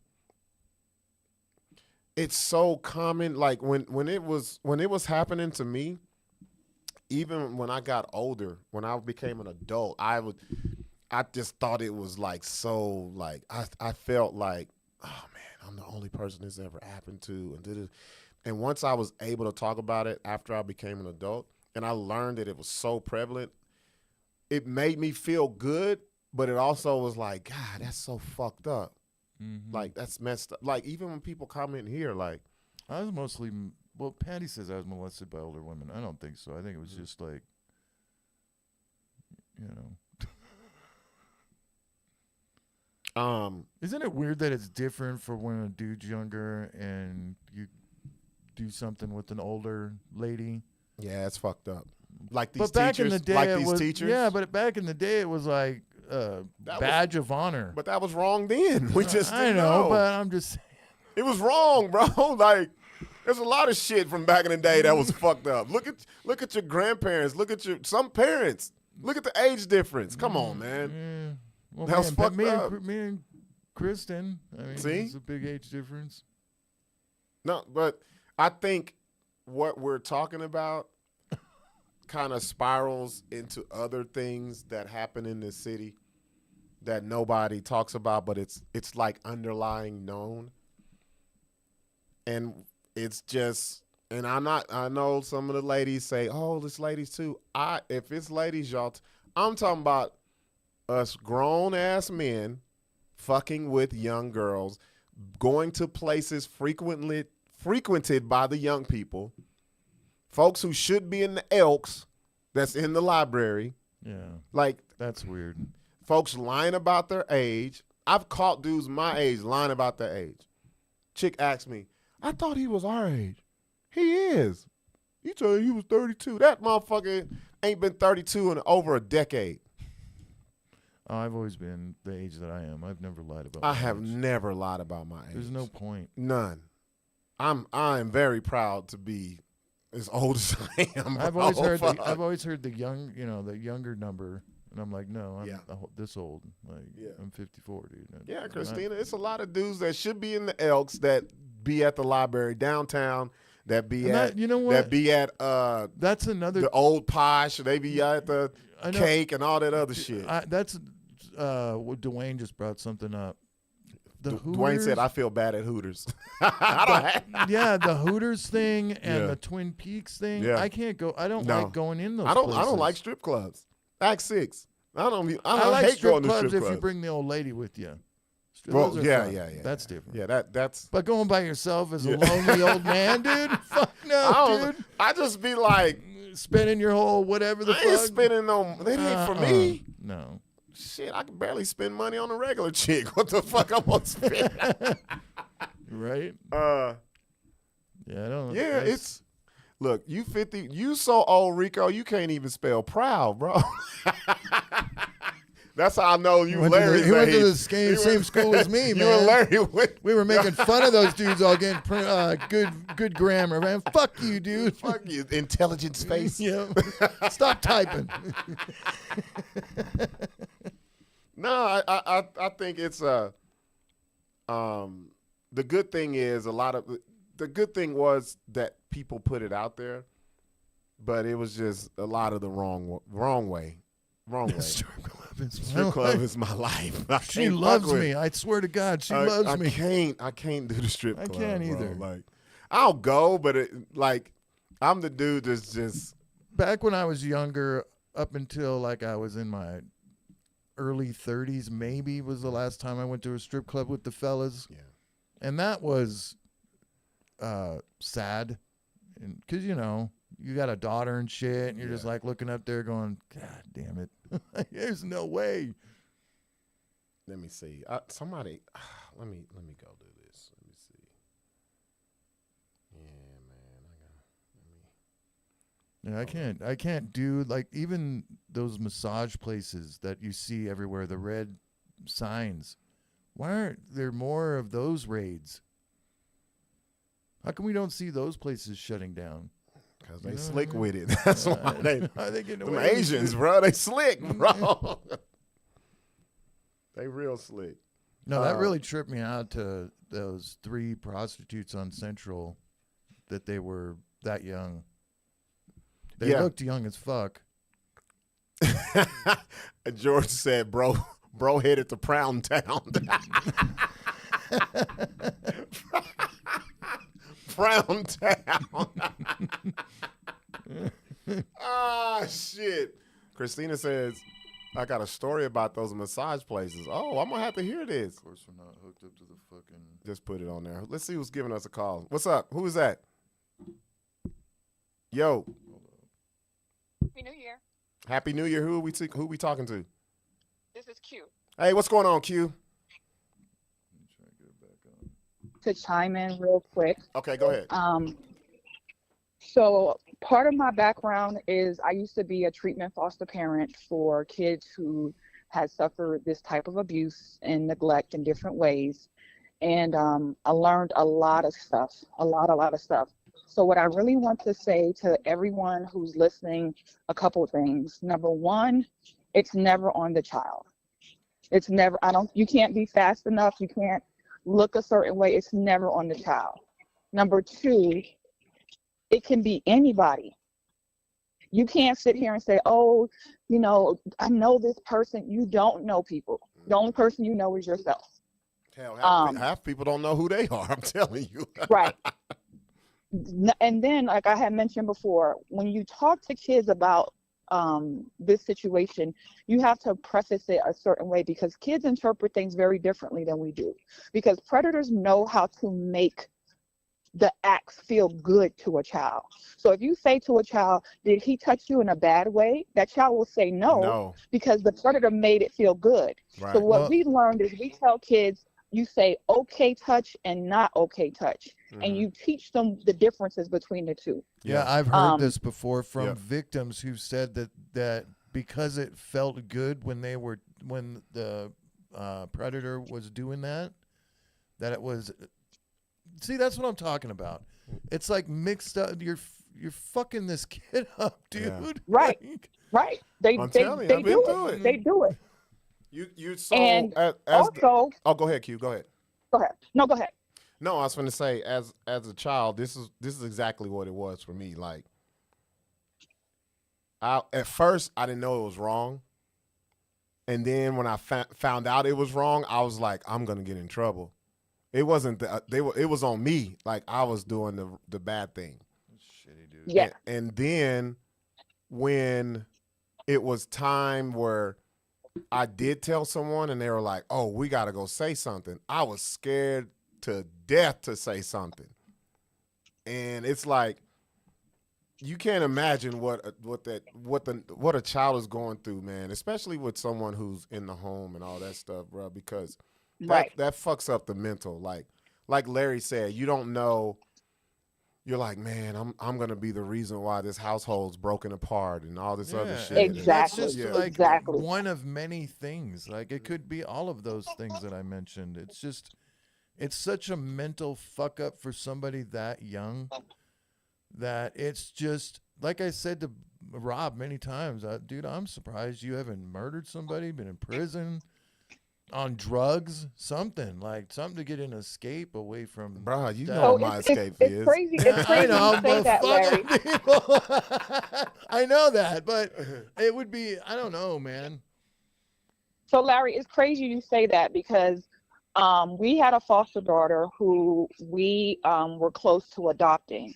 [SPEAKER 1] common. Like when it was happening to me, even when I got older, when I became an adult, I just thought it was like so like I felt like, oh man, I'm the only person this ever happened to, and once I was able to talk about it after I became an adult, and I learned that it was so prevalent, it made me feel good, but it also was like, God, that's so fucked up. Like that's messed up. Like even when people comment here, like
[SPEAKER 2] I was mostly. Well, Patty says I was molested by older women. I don't think so. I think it was just like, Isn't it weird that it's different for when a dude's younger and you do something with an older lady?
[SPEAKER 1] Yeah, it's fucked up. Like these
[SPEAKER 2] But back
[SPEAKER 1] teachers,
[SPEAKER 2] in the day,
[SPEAKER 1] like
[SPEAKER 2] it
[SPEAKER 1] these
[SPEAKER 2] was,
[SPEAKER 1] teachers.
[SPEAKER 2] yeah, but back in the day, it was like badge of honor.
[SPEAKER 1] But that was wrong then. We just
[SPEAKER 2] I
[SPEAKER 1] didn't
[SPEAKER 2] know,
[SPEAKER 1] know.
[SPEAKER 2] but I'm just saying.
[SPEAKER 1] It was wrong, bro. Like, there's a lot of shit from back in the day that was fucked up. Look at your grandparents. Look at some parents. Look at the age difference. Come on, man.
[SPEAKER 2] Well,
[SPEAKER 1] That was fucked up.
[SPEAKER 2] Me and Kristen. I mean,
[SPEAKER 1] See?
[SPEAKER 2] it's a big age difference.
[SPEAKER 1] No, but I think what we're talking about kind of spirals into other things that happen in this city that nobody talks about, but it's like underlying known. And it's just, and I know some of the ladies say, oh, it's ladies too. If it's ladies, y'all, I'm talking about us grown ass men fucking with young girls, going to places frequented by the young people, folks who should be in the Elks that's in the library.
[SPEAKER 2] Yeah.
[SPEAKER 1] Like,
[SPEAKER 2] that's weird.
[SPEAKER 1] Folks lying about their age. I've caught dudes my age lying about their age. Chick asked me, I thought he was our age. He is. He told you he was 32. That motherfucker ain't been 32 in over a decade.
[SPEAKER 2] Oh, I've always been the age that I am. I've never lied about
[SPEAKER 1] I
[SPEAKER 2] my
[SPEAKER 1] have
[SPEAKER 2] age.
[SPEAKER 1] never lied about my age.
[SPEAKER 2] There's no point.
[SPEAKER 1] None. I'm very proud to be as old as I am.
[SPEAKER 2] I've always heard the young, the younger number, and I'm like, no, I'm this old. Like, I'm 54, dude.
[SPEAKER 1] Yeah, Christina, it's a lot of dudes that should be in the Elks that be at the library downtown. That be at That be at
[SPEAKER 2] that's another
[SPEAKER 1] the old Posh. They be at the Cake and all that other shit.
[SPEAKER 2] That's what Dwayne just brought something up.
[SPEAKER 1] Dwayne said, "I feel bad at Hooters."
[SPEAKER 2] The Hooters thing and the Twin Peaks thing.
[SPEAKER 1] Yeah.
[SPEAKER 2] I can't go. I don't like going in those.
[SPEAKER 1] I
[SPEAKER 2] places.
[SPEAKER 1] don't like strip clubs. Act Six. I
[SPEAKER 2] like
[SPEAKER 1] hate
[SPEAKER 2] strip
[SPEAKER 1] going to
[SPEAKER 2] clubs
[SPEAKER 1] strip
[SPEAKER 2] if
[SPEAKER 1] clubs.
[SPEAKER 2] you bring the old lady with you.
[SPEAKER 1] Well, yeah.
[SPEAKER 2] That's different.
[SPEAKER 1] Yeah, that's.
[SPEAKER 2] But going by yourself as a lonely old man, dude. Fuck no, dude.
[SPEAKER 1] I just be like
[SPEAKER 2] spending your whole whatever the
[SPEAKER 1] I
[SPEAKER 2] fuck.
[SPEAKER 1] ain't spending no. That ain't for me.
[SPEAKER 2] No.
[SPEAKER 1] Shit, I can barely spend money on a regular chick. What the fuck I'm gonna spend?
[SPEAKER 2] Right?
[SPEAKER 1] Yeah,
[SPEAKER 2] I don't.
[SPEAKER 1] Yeah, it's. Look, you 50. You so old, Rico. You can't even spell proud, bro. That's how I know you Larry's
[SPEAKER 2] He went to the
[SPEAKER 1] age.
[SPEAKER 2] same school as me, man.
[SPEAKER 1] You and Larry went.
[SPEAKER 2] We were making fun of those dudes all getting good grammar, man. Fuck you, dude.
[SPEAKER 1] Fuck you, intelligent space.
[SPEAKER 2] Yeah. Stop typing.
[SPEAKER 1] No, I think it's the good thing is the good thing was that people put it out there, but it was just a lot of the wrong way. Strip club is my life.
[SPEAKER 2] She loves me. I swear to God, she loves me.
[SPEAKER 1] I can't do the strip club.
[SPEAKER 2] I can't either.
[SPEAKER 1] Bro. Like, I'll go, but I'm the dude that's just.
[SPEAKER 2] Back when I was younger, up until like I was in my early 30s, maybe was the last time I went to a strip club with the fellas.
[SPEAKER 1] Yeah.
[SPEAKER 2] And that was sad, because you got a daughter and shit, and you're just like looking up there going, God damn it. There's no way.
[SPEAKER 1] Let me see. Somebody, let me go do this. Let me see. Yeah, man.
[SPEAKER 2] I can't do, like, even those massage places that you see everywhere, the red signs. Why aren't there more of those raids? How come we don't see those places shutting down?
[SPEAKER 1] Because they slick with it. That's why they
[SPEAKER 2] get
[SPEAKER 1] them Asians, bro. They slick, bro. They real slick.
[SPEAKER 2] No, that really tripped me out to those 3 prostitutes on Central that they were that young. They looked young as fuck.
[SPEAKER 1] George said, bro headed to Pround Town. Brown Town. Ah, shit. Christina says, I got a story about those massage places. Oh, I'm going to have to hear this.
[SPEAKER 2] Of course, we're not hooked up to the fucking...
[SPEAKER 1] Just put it on there. Let's see who's giving us a call. What's up? Who is that? Yo.
[SPEAKER 3] Happy New Year.
[SPEAKER 1] Happy New Year. Who we talking to?
[SPEAKER 3] This is Q.
[SPEAKER 1] Hey, what's going on, Q?
[SPEAKER 3] To chime in real quick.
[SPEAKER 1] Okay, go ahead.
[SPEAKER 3] So Part of my background is I used to be a treatment foster parent for kids who had suffered this type of abuse and neglect in different ways. And I learned a lot of stuff, a lot of stuff. So what I really want to say to everyone who's listening, a couple of things. Number one, it's never on the child. It's never, you can't be fast enough. You can't look a certain way. It's never on the child. Number two, it can be anybody. You can't sit here and say, oh, I know this person. You don't know people. The only person you know is yourself.
[SPEAKER 1] Hell, half people don't know who they are. I'm telling you.
[SPEAKER 3] Right. And then, like I had mentioned before, when you talk to kids about this situation, you have to preface it a certain way because kids interpret things very differently than we do. Because predators know how to make the acts feel good to a child. So if you say to a child, did he touch you in a bad way? That child will say no. Because the predator made it feel good. Right. So what we learned is we tell kids, you say okay touch and not okay touch. And you teach them the differences between the two.
[SPEAKER 2] Yeah, I've heard this before from victims who said that because it felt good when the predator was doing that it was. See, that's what I'm talking about. It's like mixed up. You're fucking this kid up, dude.
[SPEAKER 3] Yeah. Right, right. They do it. They do it.
[SPEAKER 1] You so
[SPEAKER 3] and also.
[SPEAKER 1] Go ahead, Q. Go ahead.
[SPEAKER 3] Go ahead. No, go ahead.
[SPEAKER 1] No, I was going to say, as a child, this is exactly what it was for me. Like, at first I didn't know it was wrong, and then when I found out it was wrong, I was like, I'm gonna get in trouble. It wasn't it was on me. Like I was doing the bad thing.
[SPEAKER 2] Shitty dude.
[SPEAKER 3] Yeah.
[SPEAKER 1] And then when it was time where I did tell someone, and they were like, "Oh, we got to go say something," I was scared to death to say something. And it's like you can't imagine what a child is going through, man, especially with someone who's in the home and all that stuff, bro, because that fucks up the mental. Like Larry said, you don't know. You're like, man, I'm gonna be the reason why this household's broken apart and all this other shit.
[SPEAKER 3] Exactly.
[SPEAKER 2] That's just
[SPEAKER 3] exactly
[SPEAKER 2] one of many things. Like it could be all of those things that I mentioned. It's such a mental fuck up for somebody that young that it's just, like I said to Rob many times, dude, I'm surprised you haven't murdered somebody, been in prison, on drugs, something to get an escape away from.
[SPEAKER 1] Bro, you know what my escape is.
[SPEAKER 3] It's crazy. It's crazy
[SPEAKER 2] I know,
[SPEAKER 3] you say that, Larry.
[SPEAKER 2] I know that, but it would be, I don't know, man.
[SPEAKER 3] So, Larry, it's crazy you say that because we had a foster daughter who we were close to adopting.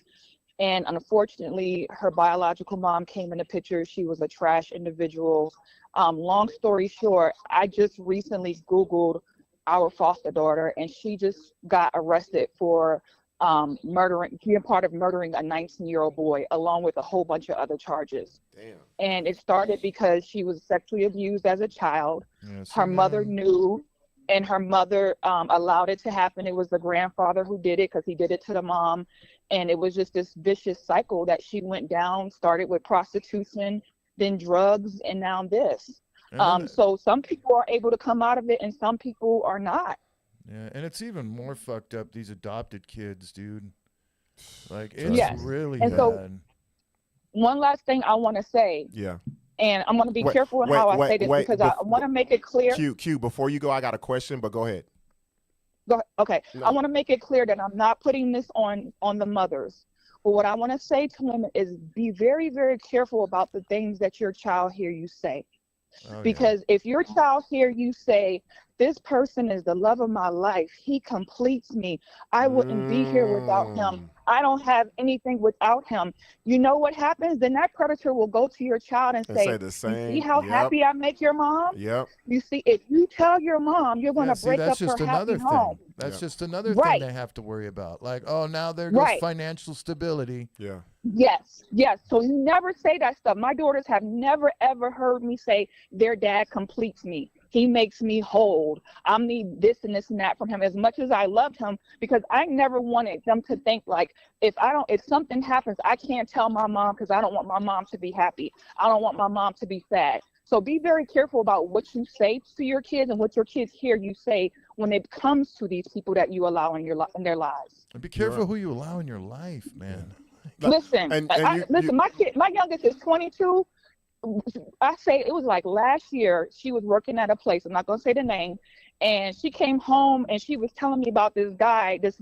[SPEAKER 3] And unfortunately, her biological mom came in the picture. She was a trash individual. Long story short, I just recently Googled our foster daughter, and she just got arrested for being part of murdering a 19-year-old boy, along with a whole bunch of other charges.
[SPEAKER 1] Damn.
[SPEAKER 3] And it started because she was sexually abused as a child. Her mother knew, and her mother allowed it to happen. It was the grandfather who did it because he did it to the mom. And it was just this vicious cycle that she went down, started with prostitution, then drugs, and now this. So some people are able to come out of it and some people are not.
[SPEAKER 2] Yeah, and it's even more fucked up, these adopted kids, dude. Like, it's really bad. So,
[SPEAKER 3] one last thing I want to say.
[SPEAKER 1] Yeah.
[SPEAKER 3] And I'm going to be careful in how I say this because I want to make it clear.
[SPEAKER 1] Q, before you go, I got a question, but go ahead.
[SPEAKER 3] Okay. No. I want to make it clear that I'm not putting this on the mothers. But what I want to say to women is be very, very careful about the things that your child hear you say. Because if your child hear you say, this person is the love of my life, he completes me, I wouldn't be here without him, I don't have anything without him, you know what happens? Then that predator will go to your child and say the same. You see how happy I make your mom?
[SPEAKER 1] Yep.
[SPEAKER 3] You see, if you tell your mom you're going to break up her happy home.
[SPEAKER 2] That's just another thing they have to worry about. Like, oh, now there goes financial stability.
[SPEAKER 1] Yeah.
[SPEAKER 3] Yes. So you never say that stuff. My daughters have never, ever heard me say their dad completes me. He makes me whole. I need this and this and that from him, as much as I loved him, because I never wanted them to think like, if something happens, I can't tell my mom because I don't want my mom to be happy. I don't want my mom to be sad. So be very careful about what you say to your kids and what your kids hear you say when it comes to these people that you allow in their lives.
[SPEAKER 2] And be careful who you allow in your life, man.
[SPEAKER 3] Listen, my youngest is 22. I say it was like last year. She was working at a place. I'm not gonna say the name, and she came home and she was telling me about this guy, this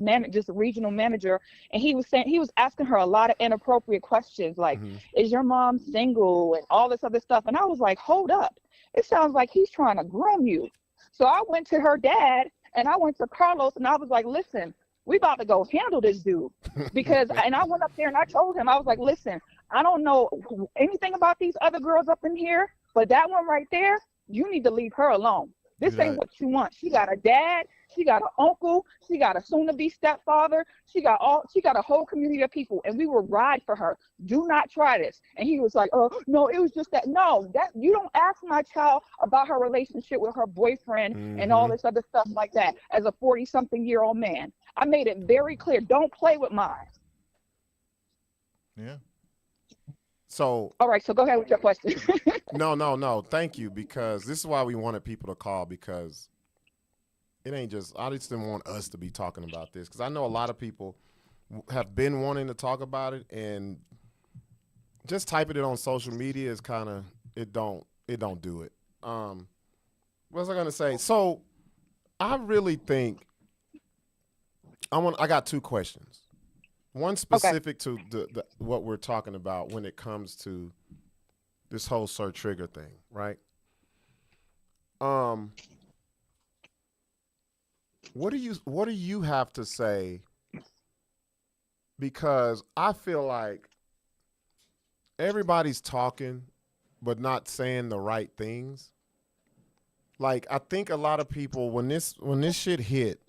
[SPEAKER 3] regional manager, and he was asking her a lot of inappropriate questions, like, "Is your mom single?" and all this other stuff. And I was like, "Hold up, it sounds like he's trying to groom you." So I went to her dad and I went to Carlos and I was like, "Listen, we about to go handle this dude," because and I went up there and I told him, I was like, "Listen, I don't know anything about these other girls up in here, but that one right there, you need to leave her alone. This ain't what you want. She got a dad, she got an uncle, she got a soon-to-be stepfather, she got a whole community of people, and we will ride for her. Do not try this." And he was like, "Oh no, it was just that." No, that you don't ask my child about her relationship with her boyfriend and all this other stuff like that as a 40-something-year-old man. I made it very clear. Don't play with mine.
[SPEAKER 2] Yeah.
[SPEAKER 1] So.
[SPEAKER 3] All right, so go ahead with your question.
[SPEAKER 1] No. Thank you, because this is why we wanted people to call, because it ain't just, I just didn't want us to be talking about this, because I know a lot of people have been wanting to talk about it, and just typing it on social media is kind of, it don't do it. What was I going to say? So I really think, I got two questions. One specific to the what we're talking about when it comes to this whole Sir Trigger thing, right? What do you have to say? Because I feel like everybody's talking but not saying the right things. Like, I think a lot of people, when this shit hit,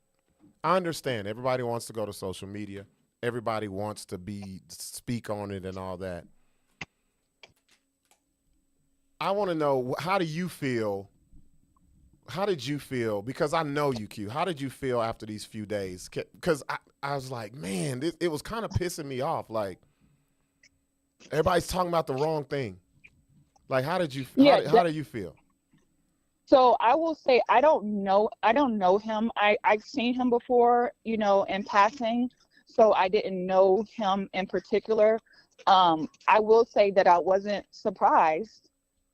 [SPEAKER 1] I understand everybody wants to go to social media. Everybody wants to speak on it and all that. I want to know, how do you feel? How did you feel? Because I know you, Q. How did you feel after these few days? Because I was like, man, it was kind of pissing me off. Like, everybody's talking about the wrong thing. Like, how did you? How do you feel?
[SPEAKER 3] So I will say I don't know him. I've seen him before, in passing. So I didn't know him in particular. I will say that I wasn't surprised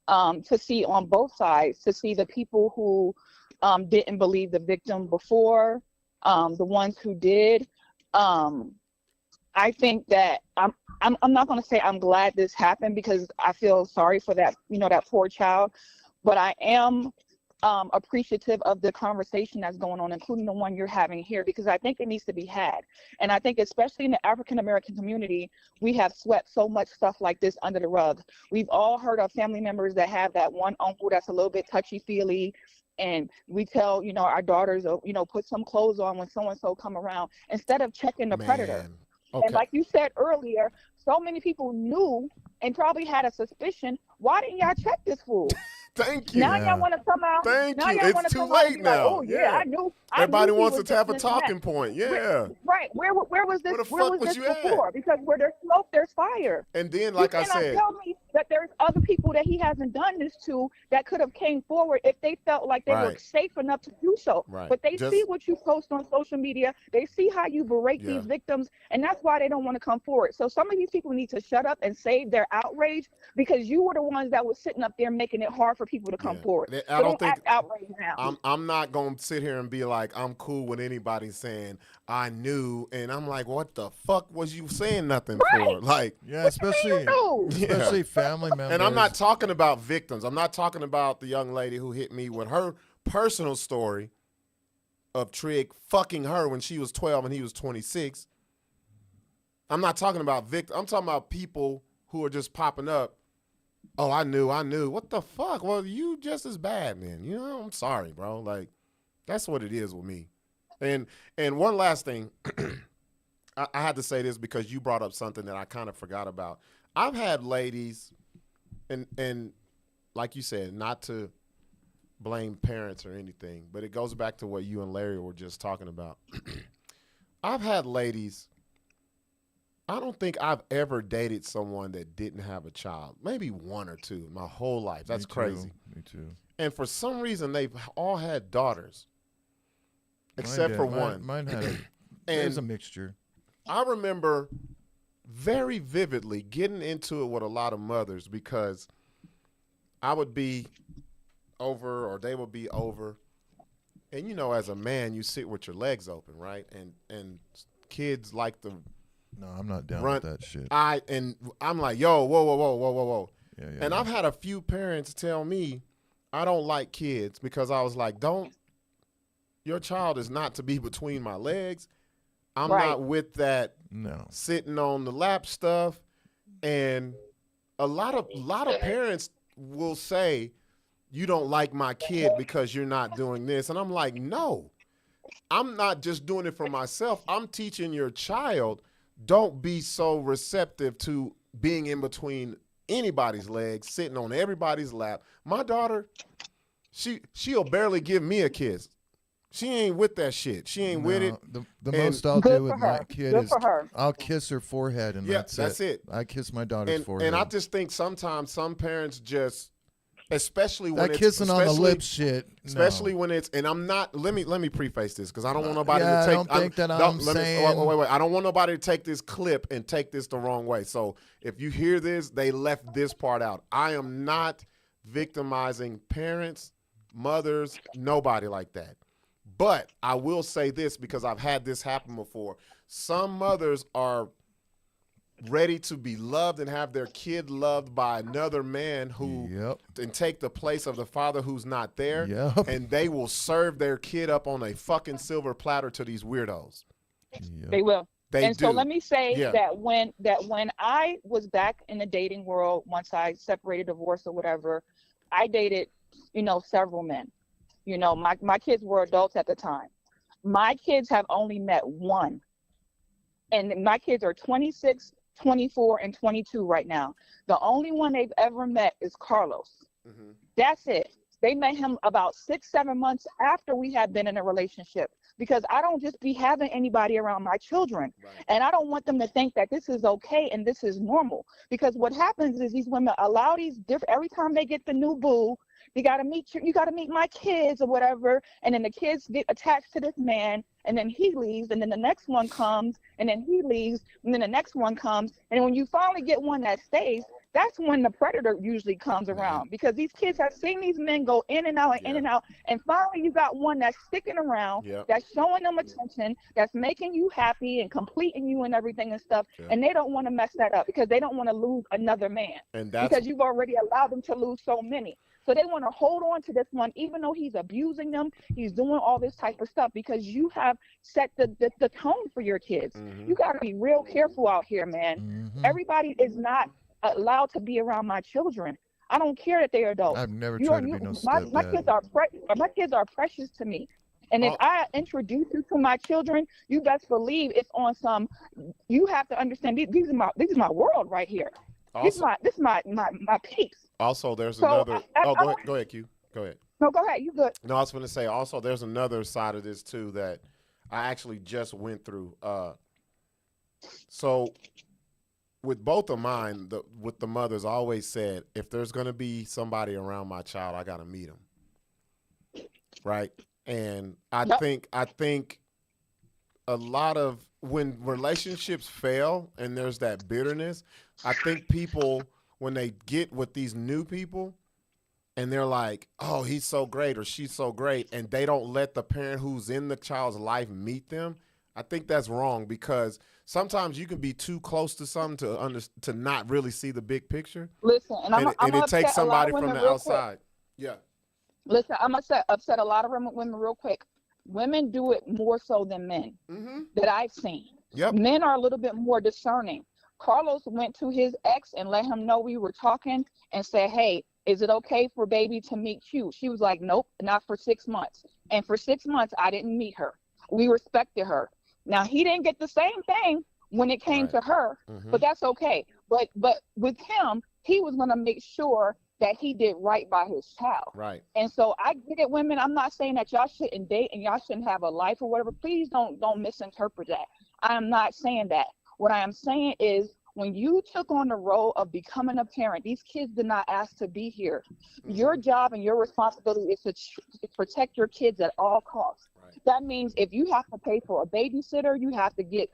[SPEAKER 3] to see on both sides, to see the people who didn't believe the victim before, the ones who did. I think that I'm not going to say I'm glad this happened, because I feel sorry for that, that poor child, but I am appreciative of the conversation that's going on, including the one you're having here, because I think it needs to be had. And I think especially in the African-American community, we have swept so much stuff like this under the rug. We've all heard of family members that have that one uncle that's a little bit touchy-feely, and we tell, our daughters, put some clothes on when so-and-so come around, instead of checking the predator.
[SPEAKER 1] Okay.
[SPEAKER 3] And like you said earlier, so many people knew and probably had a suspicion. Why didn't y'all check this fool?
[SPEAKER 1] Thank you.
[SPEAKER 3] Now y'all want to come out.
[SPEAKER 1] Thank
[SPEAKER 3] now
[SPEAKER 1] you.
[SPEAKER 3] Y'all
[SPEAKER 1] It's too
[SPEAKER 3] like,
[SPEAKER 1] late now.
[SPEAKER 3] "Oh yeah, I knew."
[SPEAKER 1] Everybody
[SPEAKER 3] I knew
[SPEAKER 1] wants to have a talking point. Yeah.
[SPEAKER 3] Right. Where was this?
[SPEAKER 1] Where
[SPEAKER 3] was this
[SPEAKER 1] you
[SPEAKER 3] before?
[SPEAKER 1] at?
[SPEAKER 3] Because where there's smoke, there's fire.
[SPEAKER 1] And then, like I said,
[SPEAKER 3] you cannot tell me that there's other people that he hasn't done this to that could have came forward if they felt like they were safe enough to do so.
[SPEAKER 1] Right.
[SPEAKER 3] But they see what you post on social media. They see how you berate these victims, and that's why they don't want to come forward. So some of these people need to shut up and save their outrage, because you were the ones that were sitting up there making it hard for people to come forward.
[SPEAKER 1] I don't think
[SPEAKER 3] act outraged now.
[SPEAKER 1] I'm not gonna sit here and be like, I'm cool with anybody saying I knew, and I'm like, what the fuck was you saying nothing for? Like,
[SPEAKER 2] especially family members.
[SPEAKER 1] And I'm not talking about victims. I'm not talking about the young lady who hit me with her personal story of Trig fucking her when she was 12 and he was 26. I'm not talking about victims. I'm talking about people who are just popping up. Oh, I knew. What the fuck? Well, you just as bad, man. I'm sorry, bro. Like, that's what it is with me. And one last thing, I had to say this because you brought up something that I kind of forgot about. I've had ladies, and like you said, not to blame parents or anything, but it goes back to what you and Larry were just talking about. I've had ladies. I don't think I've ever dated someone that didn't have a child. Maybe one or two my whole life. That's crazy.
[SPEAKER 2] Me too.
[SPEAKER 1] And for some reason, they've all had daughters, except for one.
[SPEAKER 2] Mine had there's a mixture.
[SPEAKER 1] I remember very vividly getting into it with a lot of mothers because I would be over or they would be over. And, you know, as a man, you sit with your legs open, right? And kids like to
[SPEAKER 2] No, I'm not down
[SPEAKER 1] run.
[SPEAKER 2] with that shit.
[SPEAKER 1] I'm like, yo, whoa.
[SPEAKER 2] Yeah,
[SPEAKER 1] And I've had a few parents tell me I don't like kids because I was like, your child is not to be between my legs. I'm not with that sitting on the lap stuff. And a lot of parents will say, you don't like my kid because you're not doing this. And I'm like, no, I'm not just doing it for myself. I'm teaching your child, don't be so receptive to being in between anybody's legs, sitting on everybody's lap. My daughter, she'll barely give me a kiss. She ain't with that shit. She ain't with it.
[SPEAKER 2] The most I'll do with my kid is I'll kiss her forehead, and that's it. I kiss my daughter's forehead.
[SPEAKER 1] And I just think sometimes some parents just, especially when
[SPEAKER 2] that kissing on the lips shit.
[SPEAKER 1] Especially when it's, and I'm not. Let me preface this because I don't want nobody to take. Wait. I don't want nobody to take this clip and take this the wrong way. So if you hear this, they left this part out. I am not victimizing parents, mothers, nobody like that. But I will say this because I've had this happen before. Some mothers are ready to be loved and have their kid loved by another man who and take the place of the father who's not there. And they will serve their kid up on a fucking silver platter to these weirdos.
[SPEAKER 3] They will.
[SPEAKER 1] And
[SPEAKER 3] so let me say that when I was back in the dating world, once I separated, divorced or whatever, I dated, several men. My kids were adults at the time. My kids have only met one. And my kids are 26, 24, and 22 right now. The only one they've ever met is Carlos. Mm-hmm. That's it. They met him about 6-7 months after we had been in a relationship, because I don't just be having anybody around my children. Right. And I don't want them to think that this is okay and this is normal, because what happens is these women allow these different, every time they get the new boo, you got to meet my kids or whatever. And then the kids get attached to this man, and then he leaves, and then the next one comes, and then he leaves, and then the next one comes. And when you finally get one that stays, that's when the predator usually comes around, because these kids have seen these men go in and out and in and out. And finally you got one that's sticking around, that's showing them attention, that's making you happy and completing you and everything and stuff. And they don't want to mess that up because they don't want to lose another man, because you've already allowed them to lose so many. So they want to hold on to this one, even though he's abusing them, he's doing all this type of stuff, because you have set the tone for your kids. Mm-hmm. You got to be real careful out here, man. Mm-hmm. Everybody is not allowed to be around my children. I don't care that they're adults.
[SPEAKER 2] I've never tried to be no stepdad.
[SPEAKER 3] My kids are precious to me. And if I introduce you to my children, you best believe it's on some. You have to understand. This is my world right here. Also, this is my piece.
[SPEAKER 1] Also, there's another. Go ahead, Q. Go ahead.
[SPEAKER 3] No, go ahead. You good?
[SPEAKER 1] No, I was going to say. Also, there's another side of this too that I actually just went through. So, with both of mine, with the mothers, I always said, if there's going to be somebody around my child, I got to meet him. Right. And I think a lot of when relationships fail and there's that bitterness, I think people, when they get with these new people and they're like, oh, he's so great or she's so great, and they don't let the parent who's in the child's life meet them, I think that's wrong, because sometimes you can be too close to something to not really see the big picture.
[SPEAKER 3] Listen,
[SPEAKER 1] and it takes somebody from the outside. Yeah.
[SPEAKER 3] Listen, I'm upset a lot of women real quick. Women do it more so than men that I've seen. Yep. Men are a little bit more discerning. Carlos went to his ex and let him know we were talking and said, hey, is it okay for baby to meet you? She was like, nope, not for 6 months. And for 6 months, I didn't meet her. We respected her. Now, he didn't get the same thing when it came to her, but that's okay. But with him, he was going to make sure that he did right by his child.
[SPEAKER 1] Right.
[SPEAKER 3] And so I get it, women. I'm not saying that y'all shouldn't date and y'all shouldn't have a life or whatever. Please don't misinterpret that. I am not saying that. What I am saying is, when you took on the role of becoming a parent, these kids did not ask to be here. Your job and your responsibility is to protect your kids at all costs. Right. That means if you have to pay for a babysitter, you have to get,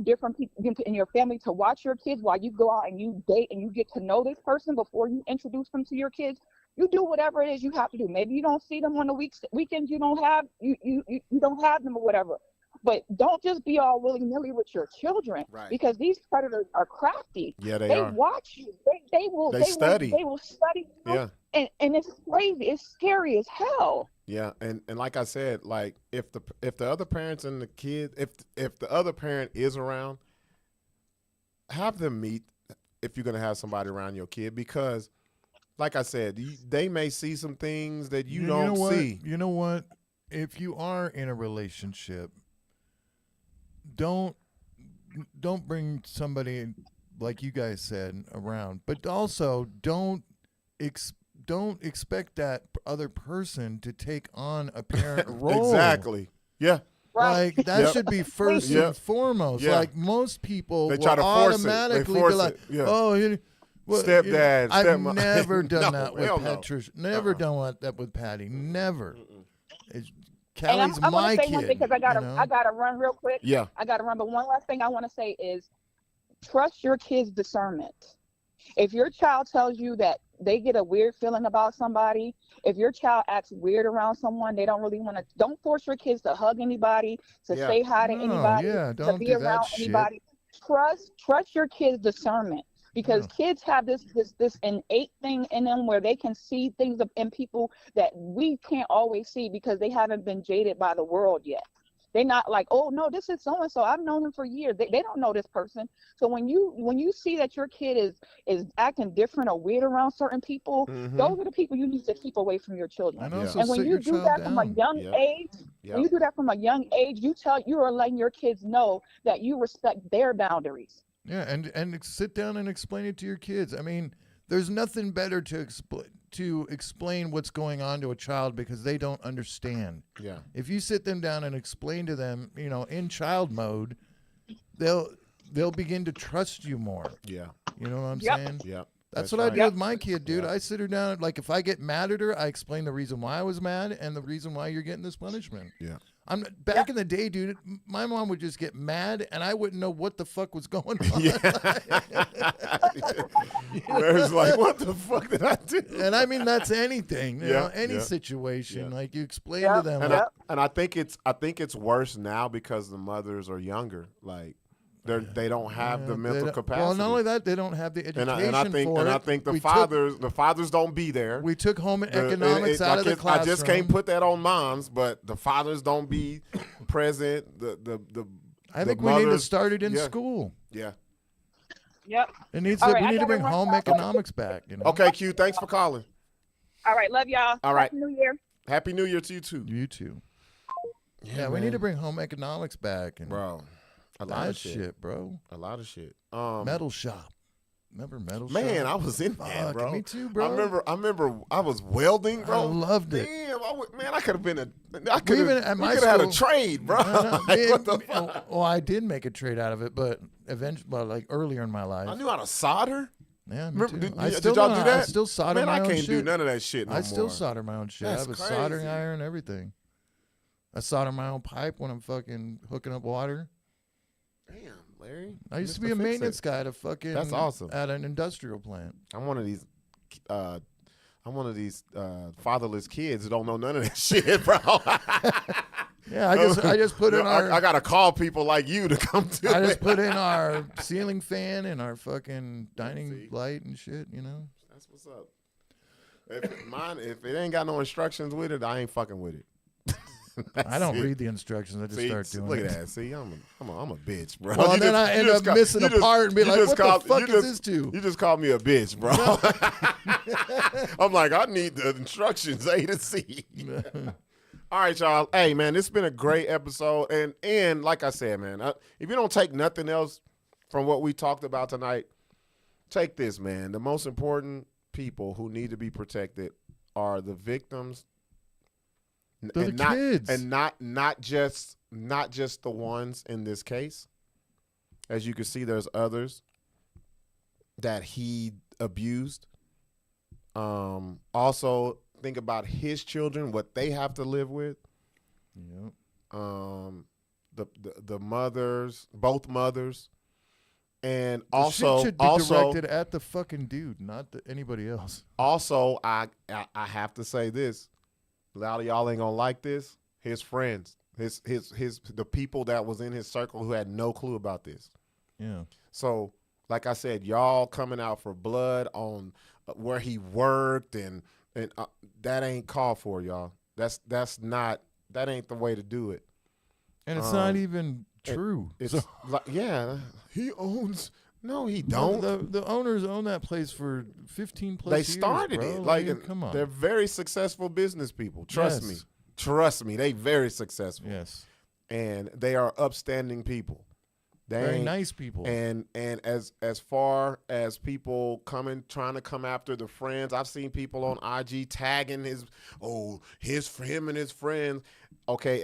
[SPEAKER 3] different people in your family to watch your kids while you go out and you date and you get to know this person before you introduce them to your kids. You do whatever it is you have to do. Maybe you don't see them on the weekends. You don't have them or whatever. But don't just be all willy-nilly with your children, right? Because these predators are crafty.
[SPEAKER 1] Yeah, they
[SPEAKER 3] are. They watch you. They study. They will study you. Yeah. And it's crazy. It's scary as hell.
[SPEAKER 1] Yeah, and like I said, like if the other parents and the kid, if the other parent is around, have them meet if you're gonna have somebody around your kid, because, like I said, they may see some things that you don't see.
[SPEAKER 2] You know what? If you are in a relationship, don't bring somebody like you guys said around, but also don't expect that other person to take on a parent role.
[SPEAKER 1] Exactly. Yeah.
[SPEAKER 2] Like that should be first and foremost. Yeah. Like most people
[SPEAKER 1] they
[SPEAKER 2] will
[SPEAKER 1] try to
[SPEAKER 2] automatically
[SPEAKER 1] force
[SPEAKER 2] be like,
[SPEAKER 1] yeah.
[SPEAKER 2] "Oh,
[SPEAKER 1] stepdad."
[SPEAKER 2] I've never done that with
[SPEAKER 1] Patricia.
[SPEAKER 2] Never done that with Patty. Never.
[SPEAKER 3] Callie's
[SPEAKER 2] my
[SPEAKER 3] want to say
[SPEAKER 2] kid.
[SPEAKER 3] One thing because I gotta run real quick.
[SPEAKER 1] Yeah.
[SPEAKER 3] I gotta run. But one last thing I want to say is, trust your kid's discernment. If your child tells you that they get a weird feeling about somebody, if your child acts weird around someone, they don't really want to. Don't force your kids to hug anybody, to say hi to anybody, to be around anybody. Trust your kids' discernment. Because kids have this innate thing in them where they can see things in people that we can't always see because they haven't been jaded by the world yet. They're not like, oh no, this is so and so. I've known him for years. They don't know this person. So when you see that your kid is acting different or weird around certain people, those are the people you need to keep away from your children.
[SPEAKER 2] And
[SPEAKER 3] when you do that from a young age, when you do that from a young age, you are letting your kids know that you respect their boundaries.
[SPEAKER 2] Yeah, and sit down and explain it to your kids. I mean, there's nothing better to explain what's going on to a child because they don't understand.
[SPEAKER 1] Yeah.
[SPEAKER 2] If you sit them down and explain to them, in child mode, they'll begin to trust you more.
[SPEAKER 1] Yeah.
[SPEAKER 2] You know what I'm saying?
[SPEAKER 1] Yeah.
[SPEAKER 2] That's what I do with my kid, dude. I sit her down. Like, if I get mad at her, I explain the reason why I was mad and the reason why you're getting this punishment.
[SPEAKER 1] Yeah.
[SPEAKER 2] Back in the day, dude, my mom would just get mad, and I wouldn't know what the fuck was going on.
[SPEAKER 1] Yeah. It's like, what the fuck did I do?
[SPEAKER 2] And I mean, that's anything, any situation.
[SPEAKER 1] Yeah.
[SPEAKER 2] Like, you explain to them.
[SPEAKER 1] And I think it's worse now because the mothers are younger. Like, they don't have the mental capacity.
[SPEAKER 2] Well, not only that, they don't have the education
[SPEAKER 1] and I think the fathers don't be there.
[SPEAKER 2] We took home economics out of the classroom.
[SPEAKER 1] I just can't put that on moms, but the fathers don't be present.
[SPEAKER 2] I think we need to start it in school.
[SPEAKER 1] Yeah.
[SPEAKER 3] Yep.
[SPEAKER 2] We need to bring home economics back.
[SPEAKER 1] Okay, Q. Thanks for calling.
[SPEAKER 3] All right, love y'all.
[SPEAKER 1] All right.
[SPEAKER 3] Happy New Year.
[SPEAKER 1] Happy New Year to you too.
[SPEAKER 2] You too. Yeah, we need to bring home economics back,
[SPEAKER 1] bro. A lot of shit,
[SPEAKER 2] bro.
[SPEAKER 1] A lot of shit.
[SPEAKER 2] Metal shop. Remember Metal Shop?
[SPEAKER 1] Man, I was in that, bro.
[SPEAKER 2] Me too, bro.
[SPEAKER 1] I remember I was welding, bro.
[SPEAKER 2] I loved it.
[SPEAKER 1] Damn, I could have been I could have had a trade, bro.
[SPEAKER 2] I did make a trade out of it, but eventually, like earlier in my life.
[SPEAKER 1] I knew how to solder.
[SPEAKER 2] Yeah, me too.
[SPEAKER 1] Did y'all do that?
[SPEAKER 2] I still solder my own shit.
[SPEAKER 1] Man, I can't do none of that shit no more.
[SPEAKER 2] I still solder my own shit. I have a soldering iron and everything. I solder my own pipe when I'm fucking hooking up water.
[SPEAKER 1] Damn, Larry.
[SPEAKER 2] I used to be a maintenance guy at a fucking.
[SPEAKER 1] That's awesome.
[SPEAKER 2] At an industrial plant.
[SPEAKER 1] I'm one of these fatherless kids who don't know none of that shit, bro.
[SPEAKER 2] Yeah, I just put in our.
[SPEAKER 1] I gotta call people like you to come to.
[SPEAKER 2] I just put in our ceiling fan and our fucking dining light and shit.
[SPEAKER 1] That's what's up. If it ain't got no instructions with it, I ain't fucking with it.
[SPEAKER 2] I don't read the instructions. I just start doing
[SPEAKER 1] look
[SPEAKER 2] it.
[SPEAKER 1] Look at that. See, I'm a bitch, bro.
[SPEAKER 2] Well, then I end up missing a part and be like, what the fuck is this to?
[SPEAKER 1] You just called me a bitch, bro. I'm like, I need the instructions A to Z. All right, y'all. Hey, man, this has been a great episode. And like I said, man, if you don't take nothing else from what we talked about tonight, take this, man. The most important people who need to be protected are the victims,
[SPEAKER 2] They're
[SPEAKER 1] and
[SPEAKER 2] the kids.
[SPEAKER 1] not just the ones in this case. As you can see, there's others that he abused. Also, think about his children, what they have to live with.
[SPEAKER 2] Yep.
[SPEAKER 1] The mothers, both mothers, and
[SPEAKER 2] The shit
[SPEAKER 1] also
[SPEAKER 2] should be directed at the fucking dude, not anybody else.
[SPEAKER 1] also I have to say this. A lot of y'all ain't gonna like this. His friends, the people that was in his circle who had no clue about this.
[SPEAKER 2] Yeah.
[SPEAKER 1] So, like I said, y'all coming out for blood on where he worked, and that ain't called for, y'all. That ain't the way to do it.
[SPEAKER 2] And it's not even true.
[SPEAKER 1] It's like, yeah, he owns. No, he don't.
[SPEAKER 2] The owners own that place for 15 plus
[SPEAKER 1] They
[SPEAKER 2] years,
[SPEAKER 1] started
[SPEAKER 2] bro.
[SPEAKER 1] it. Like,
[SPEAKER 2] come on.
[SPEAKER 1] they're very successful business people. Trust
[SPEAKER 2] Yes.
[SPEAKER 1] me. They very successful.
[SPEAKER 2] Yes.
[SPEAKER 1] And they are upstanding people. They
[SPEAKER 2] Very
[SPEAKER 1] ain't-
[SPEAKER 2] nice people.
[SPEAKER 1] And as far as people trying to come after the friends, I've seen people on IG tagging him and his friends. Okay,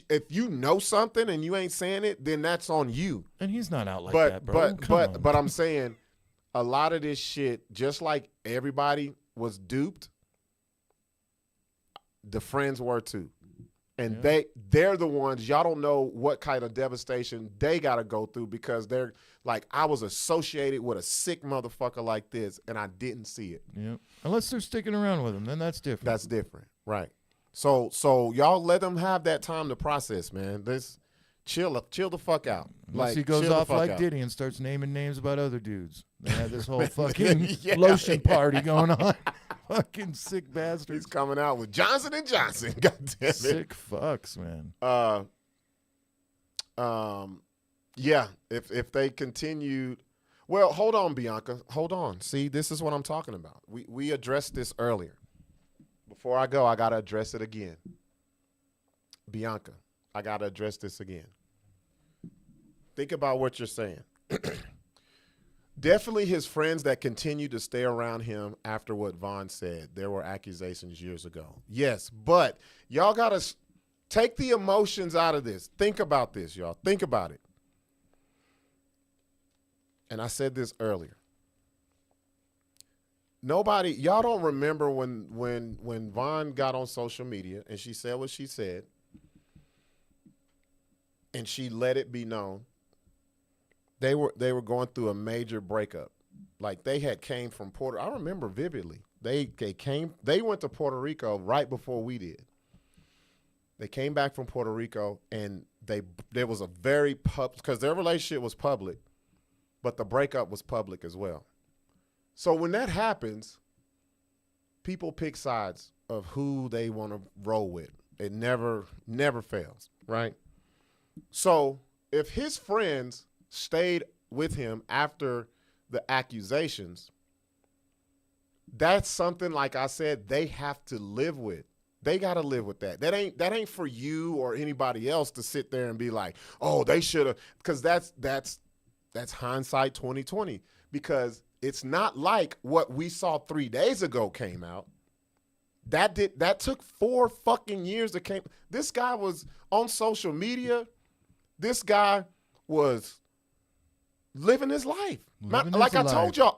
[SPEAKER 1] if you know something and you ain't saying it, then that's on you.
[SPEAKER 2] And he's not out like that, bro.
[SPEAKER 1] But I'm saying a lot of this shit, just like everybody was duped, the friends were too. And they're the ones, y'all don't know what kind of devastation they got to go through, because they're like, I was associated with a sick motherfucker like this and I didn't see it.
[SPEAKER 2] Yeah. Unless they're sticking around with him, then that's different.
[SPEAKER 1] That's different. Right. So y'all let them have that time to process, man. This chill the fuck out.
[SPEAKER 2] Unless he
[SPEAKER 1] Like,
[SPEAKER 2] goes
[SPEAKER 1] chill the
[SPEAKER 2] off
[SPEAKER 1] fuck
[SPEAKER 2] like
[SPEAKER 1] out.
[SPEAKER 2] Diddy and starts naming names about other dudes. They had this whole fucking
[SPEAKER 1] Yeah.
[SPEAKER 2] lotion party going on. Fucking sick
[SPEAKER 1] He's
[SPEAKER 2] bastards.
[SPEAKER 1] coming out with Johnson & Johnson. God damn it.
[SPEAKER 2] Sick fucks, man.
[SPEAKER 1] Yeah, if they continued, well, hold on, Bianca, hold on. See, this is what I'm talking about. We addressed this earlier. Before I go, I gotta address it again. Bianca, I gotta address this again. Think about what you're saying. Definitely his friends that continued to stay around him after what Vaughn said. There were accusations years ago. Yes, but y'all got to take the emotions out of this. Think about this, y'all. Think about it. And I said this earlier. Y'all don't remember when Vaughn got on social media and she said what she said, and she let it be known. They were going through a major breakup. Like, they had came from I remember vividly. They went to Puerto Rico right before we did. They came back from Puerto Rico, and there was a very because their relationship was public, but the breakup was public as well. So when that happens, people pick sides of who they want to roll with. It never fails, right? So if his friends stayed with him after the accusations, that's something, like I said, they have to live with. They got to live with that. That ain't for you or anybody else to sit there and be like, oh, they should have, because that's hindsight 2020, because it's not like what we saw 3 days ago came out. That took 4 fucking years to came. This guy was on social media. This guy was living his life. Like I told y'all,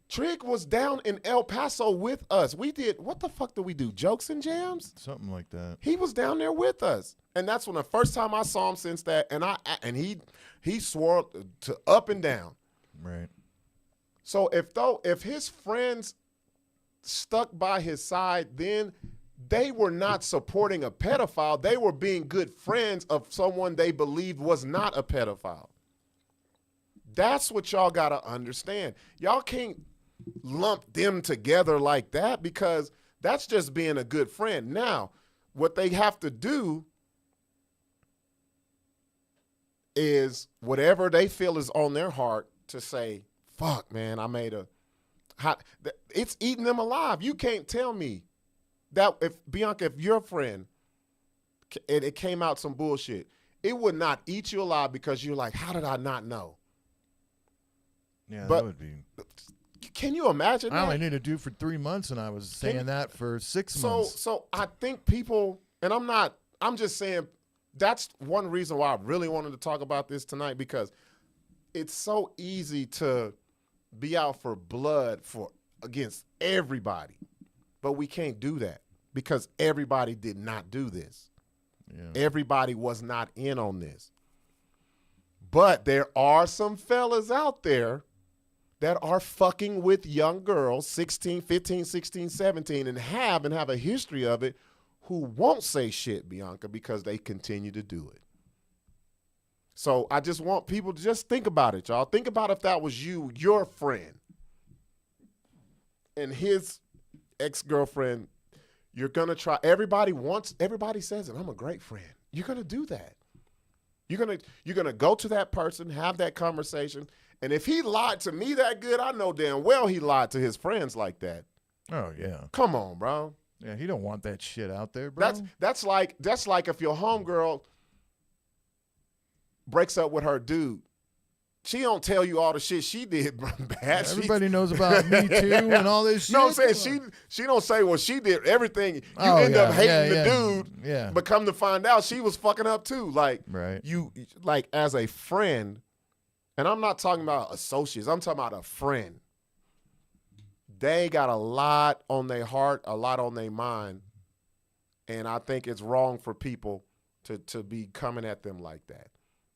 [SPEAKER 1] Trig was down in El Paso with us. We did, what the fuck did we do? Jokes and jams?
[SPEAKER 2] Something like that.
[SPEAKER 1] He was down there with us. And that's when the first time I saw him since that, and he swore to up and down.
[SPEAKER 2] Right.
[SPEAKER 1] So if his friends stuck by his side, then they were not supporting a pedophile. They were being good friends of someone they believed was not a pedophile. That's what y'all got to understand. Y'all can't lump them together like that, because that's just being a good friend. Now, what they have to do is whatever they feel is on their heart to say, fuck, man, I made it's eating them alive. You can't tell me that Bianca, if your friend, it came out some bullshit, it would not eat you alive because you're like, how did I not know?
[SPEAKER 2] Yeah,
[SPEAKER 1] But
[SPEAKER 2] that would be.
[SPEAKER 1] Can you imagine
[SPEAKER 2] I
[SPEAKER 1] that?
[SPEAKER 2] only knew a dude for 3 months, and I was saying that for 6 months.
[SPEAKER 1] So I think people, and I'm just saying that's one reason why I really wanted to talk about this tonight, because it's so easy to be out for blood against everybody, but we can't do that because everybody did not do this. Yeah. Everybody was not in on this. But there are some fellas out there that are fucking with young girls, 16, 15, 16, 17, and have a history of it, who won't say shit, Bianca, because they continue to do it. So I just want people to just think about it, y'all. Think about if that was your friend, and his ex-girlfriend. You're going to try. Everybody says it. I'm a great friend. You're going to do that. You're going to go to that person, have that conversation. And if he lied to me that good, I know damn well he lied to his friends like that.
[SPEAKER 2] Oh, yeah.
[SPEAKER 1] Come on, bro.
[SPEAKER 2] Yeah, he don't want that shit out there, bro.
[SPEAKER 1] That's like if your homegirl breaks up with her dude. She don't tell you all the shit she did bad.
[SPEAKER 2] Everybody knows about Me Too and all this shit.
[SPEAKER 1] No, I'm saying she don't say, well, she did everything. You end up hating the dude.
[SPEAKER 2] Yeah.
[SPEAKER 1] But come to find out, she was fucking up too. Like,
[SPEAKER 2] right.
[SPEAKER 1] You, like, as a friend, and I'm not talking about associates. I'm talking about a friend. They got a lot on their heart, a lot on their mind. And I think it's wrong for people to be coming at them like that.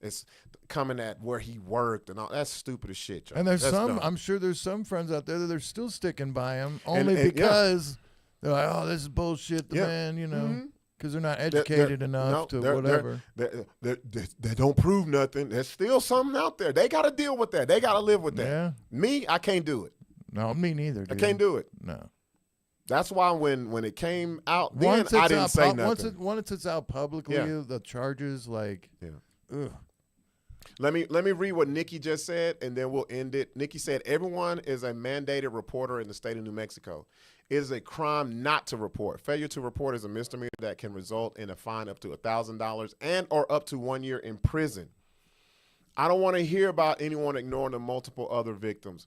[SPEAKER 1] It's coming at where he worked and all. That's stupid as shit, y'all.
[SPEAKER 2] And there's
[SPEAKER 1] dumb.
[SPEAKER 2] I'm sure there's some friends out there that are still sticking by him only because they're like, oh, this is bullshit, man, you know, because they're not educated enough to whatever.
[SPEAKER 1] They don't prove nothing. There's still something out there. They got to deal with that. They got to live with that.
[SPEAKER 2] Yeah.
[SPEAKER 1] Me, I can't do it.
[SPEAKER 2] No, me neither, dude.
[SPEAKER 1] I can't do it.
[SPEAKER 2] No.
[SPEAKER 1] That's why when it came out, then I didn't say nothing.
[SPEAKER 2] Once it's out publicly, the charges, like, ugh.
[SPEAKER 1] Let me read what Nikki just said, and then we'll end it. Nikki said, everyone is a mandated reporter in the state of New Mexico. It is a crime not to report. Failure to report is a misdemeanor that can result in a fine up to $1,000 and or up to 1 year in prison. I don't want to hear about anyone ignoring the multiple other victims.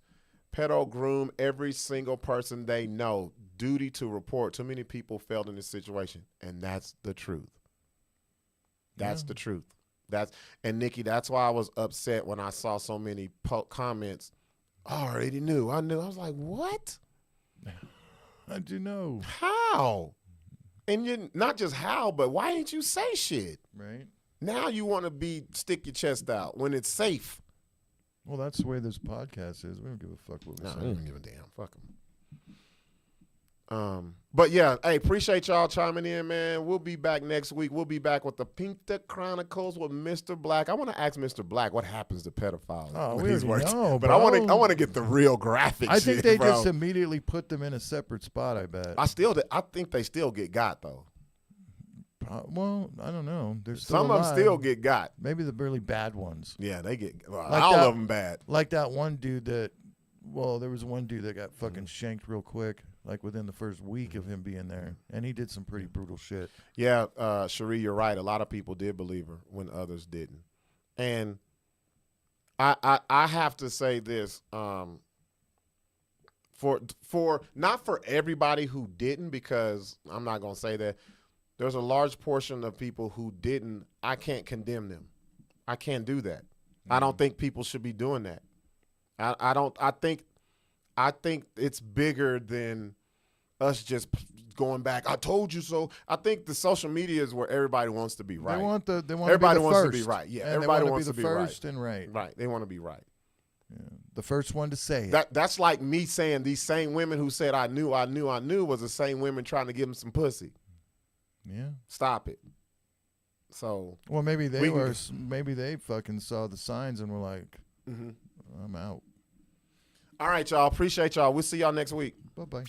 [SPEAKER 1] Pedo groom every single person they know. Duty to report. Too many people failed in this situation, and that's the truth. That's the truth. And Nikki, that's why I was upset when I saw so many comments. I already knew. I knew. I was like, what?
[SPEAKER 2] How'd you know?
[SPEAKER 1] How? And you not just how, but why didn't you say shit?
[SPEAKER 2] Right.
[SPEAKER 1] Now you want to stick your chest out when it's safe.
[SPEAKER 2] Well, that's the way this podcast is. We don't give a fuck what we say.
[SPEAKER 1] We don't give a damn. Fuck them. But yeah, hey, appreciate y'all chiming in, man. We'll be back next week. We'll be back with the Pinta Chronicles with Mr. Blacc. I want to ask Mr. Blacc what happens to pedophiles.
[SPEAKER 2] Oh, we already know,
[SPEAKER 1] but
[SPEAKER 2] bro.
[SPEAKER 1] I want to get the real graphic.
[SPEAKER 2] I think
[SPEAKER 1] shit,
[SPEAKER 2] they
[SPEAKER 1] bro.
[SPEAKER 2] just immediately put them in a separate spot. I bet.
[SPEAKER 1] I think they still get got though.
[SPEAKER 2] Well, I don't know. There's
[SPEAKER 1] some of them still get got.
[SPEAKER 2] Maybe the really bad ones.
[SPEAKER 1] Yeah, they get
[SPEAKER 2] like
[SPEAKER 1] all of them bad.
[SPEAKER 2] Like that one dude that. Well, there was one dude that got fucking shanked real quick, like within the first week of him being there, and he did some pretty brutal shit.
[SPEAKER 1] Yeah, Cherie, you're right. A lot of people did believe her when others didn't, and I have to say this for not for everybody who didn't, because I'm not gonna say that. There's a large portion of people who didn't. I can't condemn them. I can't do that. I don't think people should be doing that. I think it's bigger than us just going back. I told you so. I think the social media is where everybody wants to be right.
[SPEAKER 2] Everybody
[SPEAKER 1] wants
[SPEAKER 2] to
[SPEAKER 1] be right. Yeah,
[SPEAKER 2] and
[SPEAKER 1] everybody wants to be
[SPEAKER 2] first
[SPEAKER 1] right.
[SPEAKER 2] and right.
[SPEAKER 1] Right. They want to be right.
[SPEAKER 2] Yeah. The first one to say
[SPEAKER 1] it. That's like me saying these same women who said I knew was the same women trying to give them some pussy.
[SPEAKER 2] Yeah.
[SPEAKER 1] Stop it. So.
[SPEAKER 2] Well, maybe they fucking saw the signs and were like, I'm out.
[SPEAKER 1] All right, y'all. Appreciate y'all. We'll see y'all next week.
[SPEAKER 2] Bye-bye.